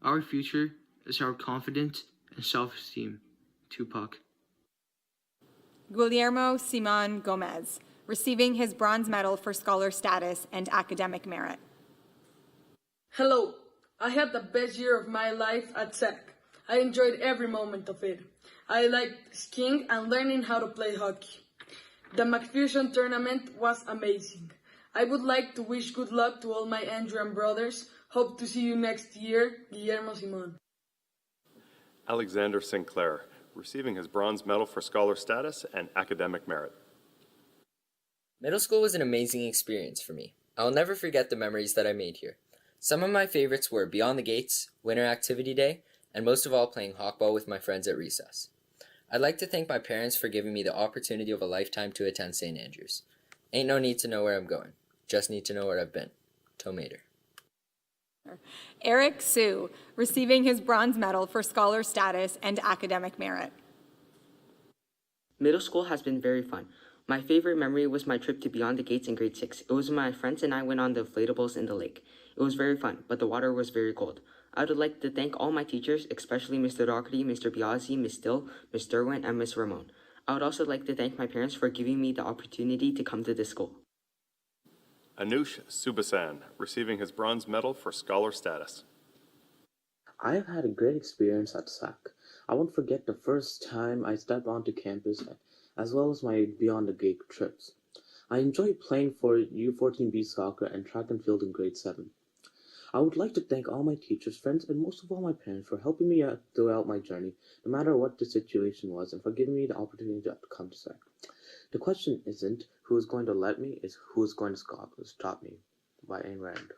Our future is our confidence and self-esteem. Tupac. Guillermo Simon Gomez, receiving his bronze medal for scholar status and academic merit. Hello, I had the best year of my life at SAC. I enjoyed every moment of it. I liked skiing and learning how to play hockey. The McPherson tournament was amazing. I would like to wish good luck to all my Andrian brothers. Hope to see you next year, Guillermo Simon. Alexander Sinclair, receiving his bronze medal for scholar status and academic merit. Middle school was an amazing experience for me. I will never forget the memories that I made here. Some of my favorites were Beyond the Gates, Winter Activity Day, and most of all playing hawkball with my friends at recess. I'd like to thank my parents for giving me the opportunity of a lifetime to attend St. Andrews. Ain't no need to know where I'm going, just need to know where I've been. Tomater. Eric Sue, receiving his bronze medal for scholar status and academic merit. Middle school has been very fun. My favorite memory was my trip to Beyond the Gates in grade 6. It was when my friends and I went on the inflatables in the lake. It was very fun, but the water was very cold. I would like to thank all my teachers, especially Mr. Doherty, Mr. Biazzi, Ms. Still, Ms. Derwin, and Ms. Ramon. I would also like to thank my parents for giving me the opportunity to come to this school. Anush Subasan, receiving his bronze medal for scholar status. I have had a great experience at SAC. I won't forget the first time I stepped onto campus, as well as my Beyond the Gate trips. I enjoyed playing for U14B soccer and track and field in grade 7. I would like to thank all my teachers, friends, and most of all my parents for helping me out throughout my journey, no matter what the situation was, and for giving me the opportunity to come to SAC. The question isn't who is going to let me, it's who is going to stop me. By Ayn Rand.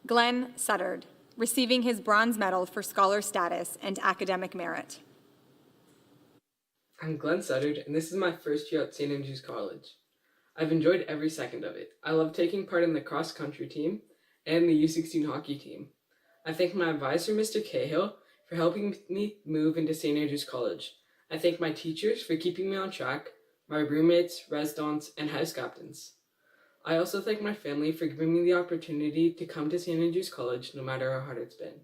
Glenn Suttard, receiving his bronze medal for scholar status and academic merit. I'm Glenn Suttard, and this is my first year at St. Andrews College. I've enjoyed every second of it. I love taking part in the cross-country team and the U16 hockey team. I thank my advisor, Mr. Cahill, for helping me move into St. Andrews College. I thank my teachers for keeping me on track, my roommates, residents, and house captains. I also thank my family for giving me the opportunity to come to St. Andrews College no matter how hard it's been.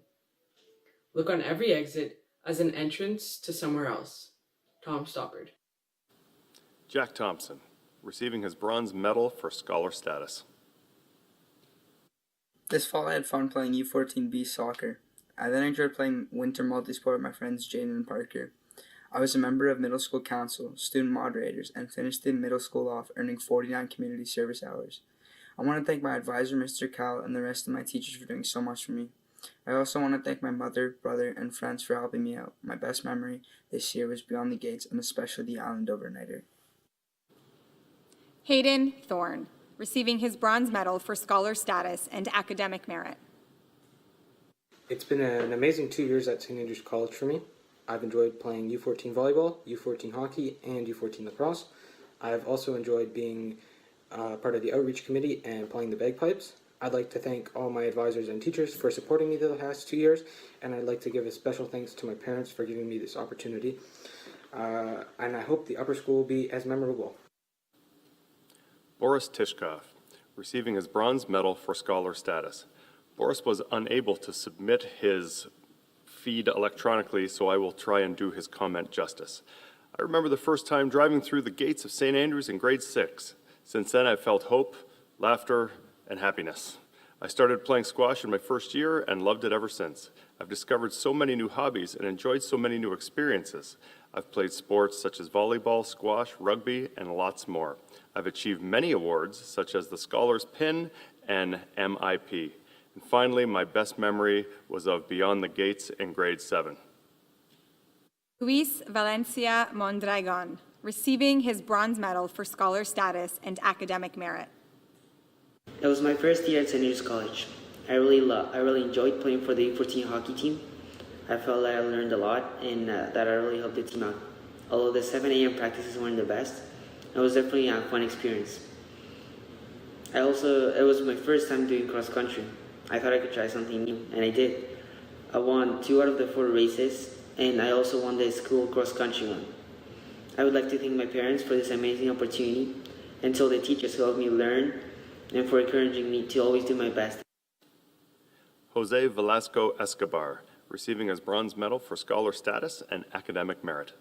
Look on every exit as an entrance to somewhere else. Tom Stoppard. Jack Thompson, receiving his bronze medal for scholar status. This fall I had fun playing U14B soccer. I then enjoyed playing winter multisport with my friends Jaden and Parker. I was a member of middle school council, student moderators, and finished the middle school off earning 49 community service hours. I want to thank my advisor, Mr. Cal, and the rest of my teachers for doing so much for me. I also want to thank my mother, brother, and friends for helping me out. My best memory this year was Beyond the Gates, and especially the Island Overnighter. Hayden Thorne, receiving his bronze medal for scholar status and academic merit. It's been an amazing 2 years at St. Andrews College for me. I've enjoyed playing U14 volleyball, U14 hockey, and U14 lacrosse. I've also enjoyed being part of the outreach committee and playing the bagpipes. I'd like to thank all my advisors and teachers for supporting me the past 2 years, and I'd like to give a special thanks to my parents for giving me this opportunity. And I hope the upper school will be as memorable. Boris Tishkov, receiving his bronze medal for scholar status. Boris was unable to submit his feed electronically, so I will try and do his comment justice. I remember the first time driving through the gates of St. Andrews in grade 6. Since then, I've felt hope, laughter, and happiness. I started playing squash in my first year and loved it ever since. I've discovered so many new hobbies and enjoyed so many new experiences. I've played sports such as volleyball, squash, rugby, and lots more. I've achieved many awards, such as the Scholar's Pin and MIP. And finally, my best memory was of Beyond the Gates in grade 7. Luis Valencia Mondragon, receiving his bronze medal for scholar status and academic merit. It was my first year at St. Andrews College. I really enjoyed playing for the U14 hockey team. I felt that I learned a lot and that I really helped the team out. Although the 7 a.m. practices weren't the best, it was definitely a fun experience. It was my first time doing cross country. I thought I could try something new, and I did. I won 2 out of the 4 races, and I also won the school cross country one. I would like to thank my parents for this amazing opportunity, and to all the teachers who helped me learn, and for encouraging me to always do my best. Jose Velasco Escobar, receiving his bronze medal for scholar status and academic merit.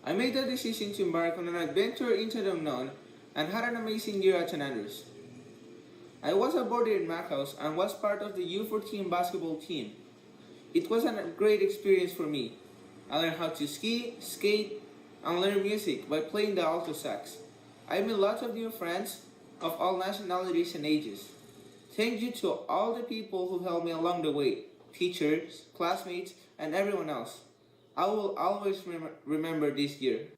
I made the decision to embark on an adventure into the unknown and had an amazing year at St. Andrews. I was a boarder in Macau's and was part of the U14 basketball team. It was a great experience for me. I learned how to ski, skate, and learn music by playing the alto sax. I made lots of new friends of all nationalities and ages. Thank you to all the people who helped me along the way, teachers, classmates, and everyone else. I will always remember this year.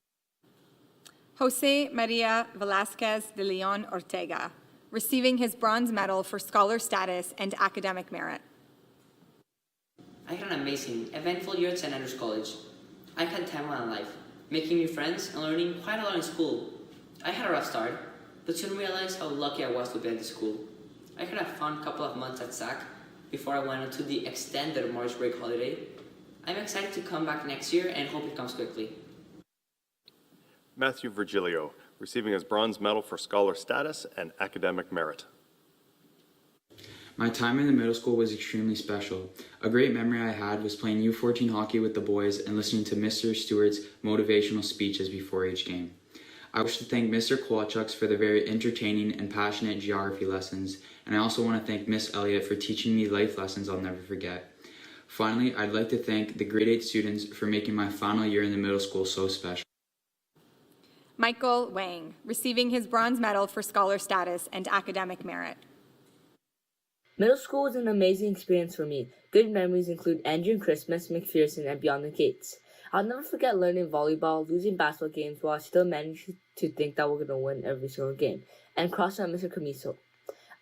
Jose Maria Velasquez de Leon Ortega, receiving his bronze medal for scholar status and academic merit. I had an amazing, eventful year at St. Andrews College. I had time of my life, making new friends and learning quite a lot in school. I had a rough start, but soon realized how lucky I was to be at the school. I had a fun couple of months at SAC before I went into the extended March break holiday. I'm excited to come back next year and hope it comes quickly. Matthew Virgilio, receiving his bronze medal for scholar status and academic merit. My time in the middle school was extremely special. A great memory I had was playing U14 hockey with the boys and listening to Mr. Stewart's motivational speeches before each game. I wish to thank Mr. Kowalczuk for the very entertaining and passionate geography lessons, and I also want to thank Miss Elliott for teaching me life lessons I'll never forget. Finally, I'd like to thank the grade 8 students for making my final year in the middle school so special. Michael Wang, receiving his bronze medal for scholar status and academic merit. Middle school was an amazing experience for me. Good memories include Andrew and Christmas, McPherson, and Beyond the Gates. I'll never forget learning volleyball, losing basketball games while I still managed to think that we're going to win every single game, and crossing out Mr. Camiso.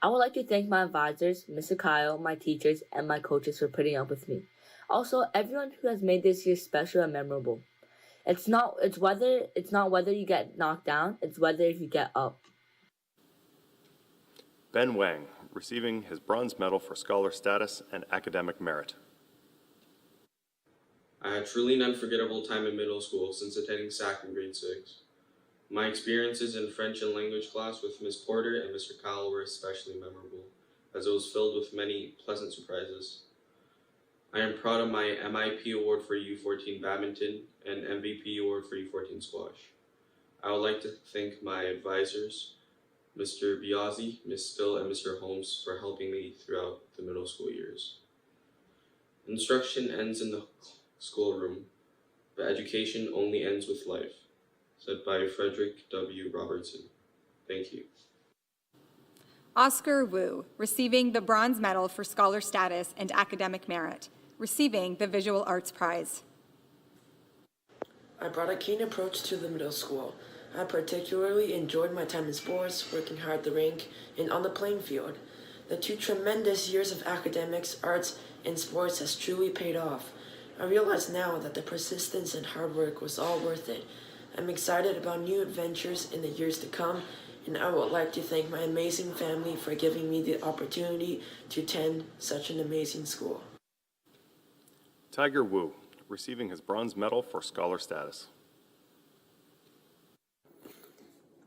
I would like to thank my advisors, Mr. Kyle, my teachers, and my coaches for putting up with me. Also, everyone who has made this year special and memorable. It's not whether you get knocked down, it's whether you get up. Ben Wang, receiving his bronze medal for scholar status and academic merit. I had truly an unforgettable time in middle school since attending SAC in grade 6. My experiences in French and language class with Ms. Porter and Mr. Kyle were especially memorable, as it was filled with many pleasant surprises. I am proud of my MIP award for U14 badminton and MVP award for U14 squash. I would like to thank my advisors, Mr. Biazzi, Ms. Still, and Mr. Holmes for helping me throughout the middle school years. Instruction ends in the schoolroom, but education only ends with life, said by Frederick W. Robertson. Thank you. Oscar Wu, receiving the Bronze Medal for Scholar Status and Academic Merit, receiving the Visual Arts Prize. I brought a keen approach to the middle school. I particularly enjoyed my time in sports, working hard at the rink, and on the playing field. The 2 tremendous years of academics, arts, and sports has truly paid off. I realize now that the persistence and hard work was all worth it. I'm excited about new adventures in the years to come, and I would like to thank my amazing family for giving me the opportunity to attend such an amazing school. Tiger Wu, receiving his bronze medal for scholar status.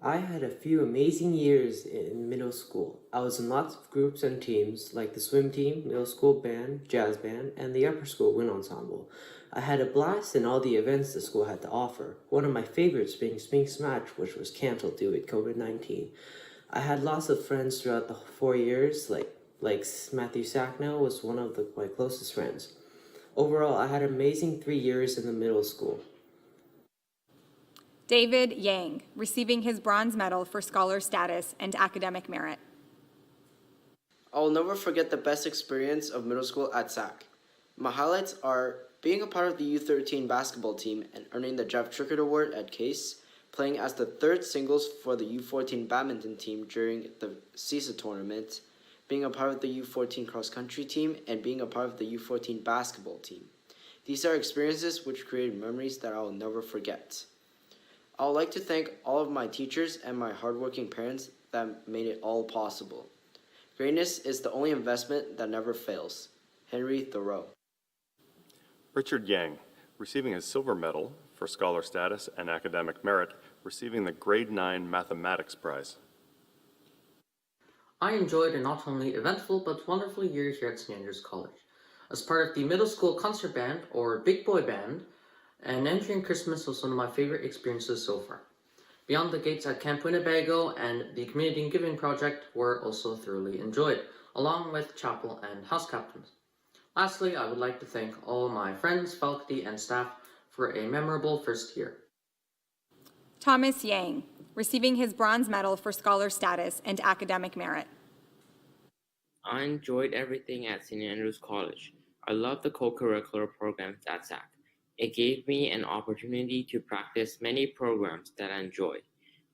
I had a few amazing years in middle school. I was in lots of groups and teams like the swim team, middle school band, jazz band, and the upper school wind ensemble. I had a blast in all the events the school had to offer. One of my favorites being Spink Smash, which was canceled due to COVID-19. I had lots of friends throughout the 4 years, like Matthew Sacknow was one of my closest friends. Overall, I had an amazing 3 years in the middle school. David Yang, receiving his bronze medal for scholar status and academic merit. I will never forget the best experience of middle school at SAC. My highlights are being a part of the U13 basketball team and earning the Jeff Trickett Award at Case, playing as the 3rd singles for the U14 badminton team during the CISA tournament, being a part of the U14 cross-country team, and being a part of the U14 basketball team. These are experiences which create memories that I will never forget. I would like to thank all of my teachers and my hardworking parents that made it all possible. Greatness is the only investment that never fails. Henry Thoreau. Richard Yang, receiving his silver medal for scholar status and academic merit, receiving the Grade 9 Mathematics Prize. I enjoyed a not only eventful but wonderful year here at St. Andrews College. As part of the middle school concert band, or Big Boy Band, and entering Christmas was one of my favorite experiences so far. Beyond the Gates at Camp Winnebago and the Community Giving Project were also thoroughly enjoyed, along with chapel and house captains. Lastly, I would like to thank all my friends, faculty, and staff for a memorable first year. Thomas Yang, receiving his bronze medal for scholar status and academic merit. I enjoyed everything at St. Andrews College. I loved the co-curricular programs at SAC. It gave me an opportunity to practice many programs that I enjoyed.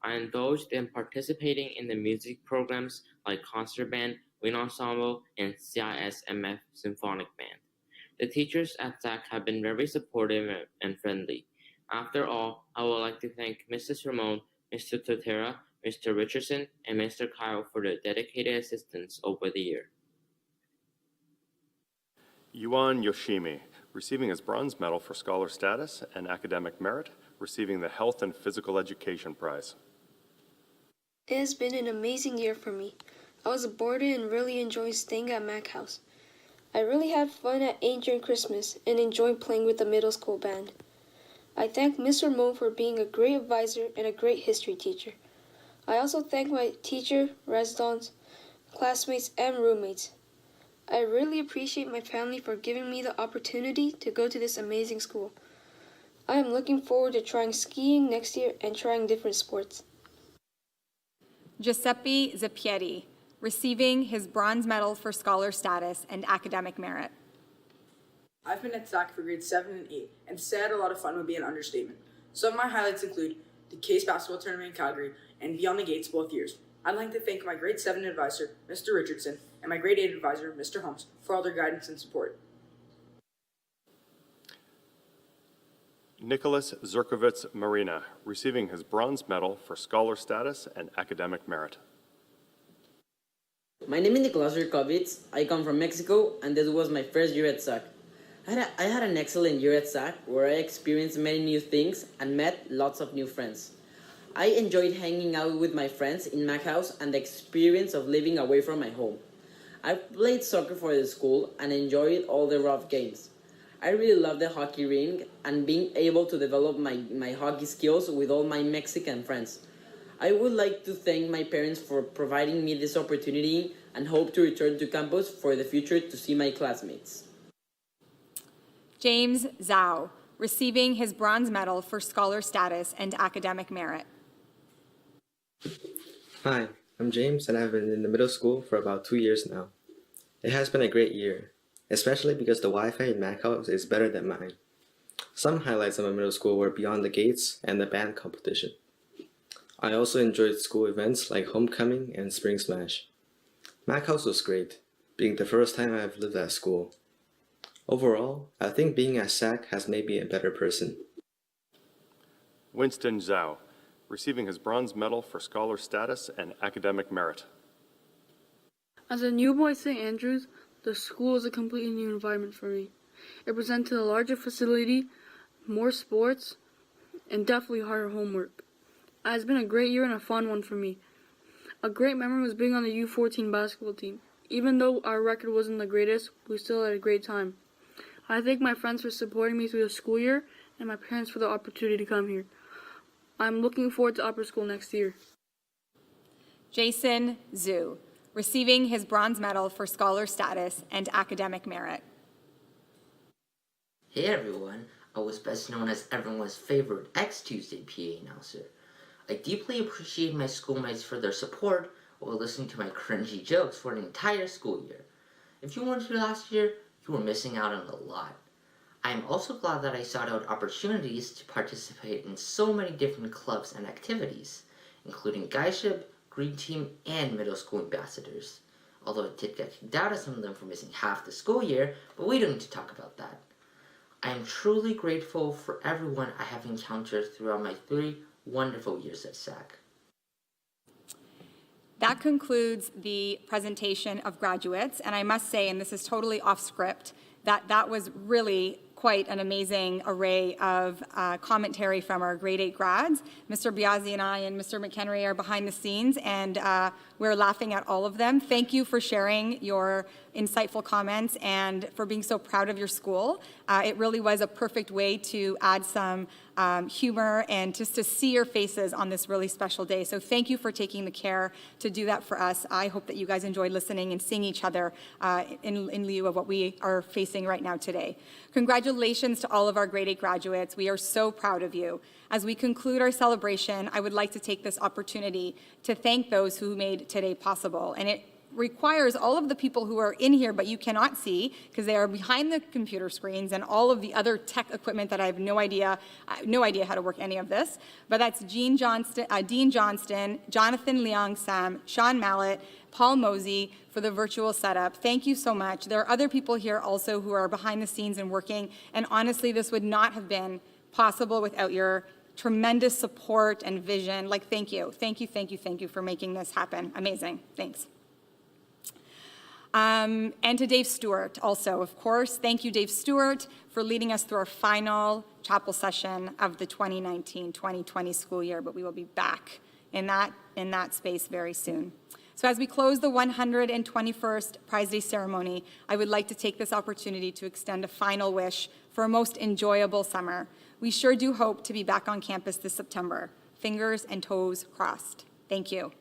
I indulged in participating in the music programs like concert band, wind ensemble, and CISMF symphonic band. The teachers at SAC have been very supportive and friendly. After all, I would like to thank Mrs. Ramon, Mr. Totera, Mr. Richardson, and Mr. Kyle for their dedicated assistance over the year. Yuan Yoshimi, receiving his bronze medal for scholar status and academic merit, receiving the Health and Physical Education Prize. It has been an amazing year for me. I was boarded and really enjoyed staying at Mac House. I really had fun at Ain't during Christmas and enjoyed playing with the middle school band. I thank Mr. Mo for being a great advisor and a great history teacher. I also thank my teacher, residents, classmates, and roommates. I really appreciate my family for giving me the opportunity to go to this amazing school. I am looking forward to trying skiing next year and trying different sports. Giuseppe Zappieri, receiving his bronze medal for scholar status and academic merit. I've been at SAC for grades 7 and 8, and to say I had a lot of fun would be an understatement. Some of my highlights include the Case basketball tournament in Calgary and Beyond the Gates both years. I'd like to thank my grade 7 advisor, Mr. Richardson, and my grade 8 advisor, Mr. Holmes, for all their guidance and support. Nicholas Zurkovitz Marina, receiving his bronze medal for scholar status and academic merit. My name is Nicholas Zurkovitz. I come from Mexico, and this was my first year at SAC. I had an excellent year at SAC, where I experienced many new things and met lots of new friends. I enjoyed hanging out with my friends in Mac House and the experience of living away from my home. I've played soccer for the school and enjoyed all the rough games. I really love the hockey rink and being able to develop my hockey skills with all my Mexican friends. I would like to thank my parents for providing me this opportunity and hope to return to campus for the future to see my classmates. James Zhao, receiving his bronze medal for scholar status and academic merit. Hi, I'm James and I've been in the middle school for about 2 years now. It has been a great year, especially because the Wi-Fi in Mac House is better than mine. Some highlights of my middle school were Beyond the Gates and the band competition. I also enjoyed school events like Homecoming and Spring Smash. Mac House was great, being the first time I've lived at school. Overall, I think being at SAC has made me a better person. Winston Zhao, receiving his bronze medal for scholar status and academic merit. As a new boy at St. Andrews, the school is a completely new environment for me. It presented a larger facility, more sports, and definitely harder homework. It has been a great year and a fun one for me. A great memory was being on the U14 basketball team. Even though our record wasn't the greatest, we still had a great time. I thank my friends for supporting me through the school year and my parents for the opportunity to come here. I'm looking forward to upper school next year. Jason Zhu, receiving his bronze medal for scholar status and academic merit. Hey everyone, I was best known as everyone's favorite X-Tuesday PA announcer. I deeply appreciate my schoolmates for their support while listening to my cringy jokes for an entire school year. If you weren't here last year, you were missing out on a lot. I am also glad that I sought out opportunities to participate in so many different clubs and activities, including Guyship, Green Team, and middle school ambassadors. Although I did get kicked out of some of them for missing half the school year, but we don't need to talk about that. I am truly grateful for everyone I have encountered throughout my 3 wonderful years at SAC. That concludes the presentation of graduates, and I must say, and this is totally off script, that was really quite an amazing array of commentary from our grade 8 grads. Mr. Biazzi and I and Mr. McHenry are behind the scenes, and we're laughing at all of them. Thank you for sharing your insightful comments and for being so proud of your school. It really was a perfect way to add some humor and just to see your faces on this really special day. So thank you for taking the care to do that for us. I hope that you guys enjoyed listening and seeing each other in lieu of what we are facing right now today. Congratulations to all of our grade 8 graduates. We are so proud of you. As we conclude our celebration, I would like to take this opportunity to thank those who made today possible. And it requires all of the people who are in here but you cannot see because they are behind the computer screens and all of the other tech equipment that I have no idea how to work any of this. But that's Dean Johnston, Jonathan Leong Sam, Sean Mallett, Paul Mosey for the virtual setup. Thank you so much. There are other people here also who are behind the scenes and working, and honestly, this would not have been possible without your tremendous support and vision. Thank you. Thank you for making this happen. Amazing. Thanks. And to Dave Stewart also, of course. Thank you, Dave Stewart, for leading us through our final chapel session of the 2019-2020 school year, but we will be back in that space very soon. So as we close the 121st Prize Day ceremony, I would like to take this opportunity to extend a final wish for a most enjoyable summer. We sure do hope to be back on campus this September. Fingers and toes crossed. Thank you.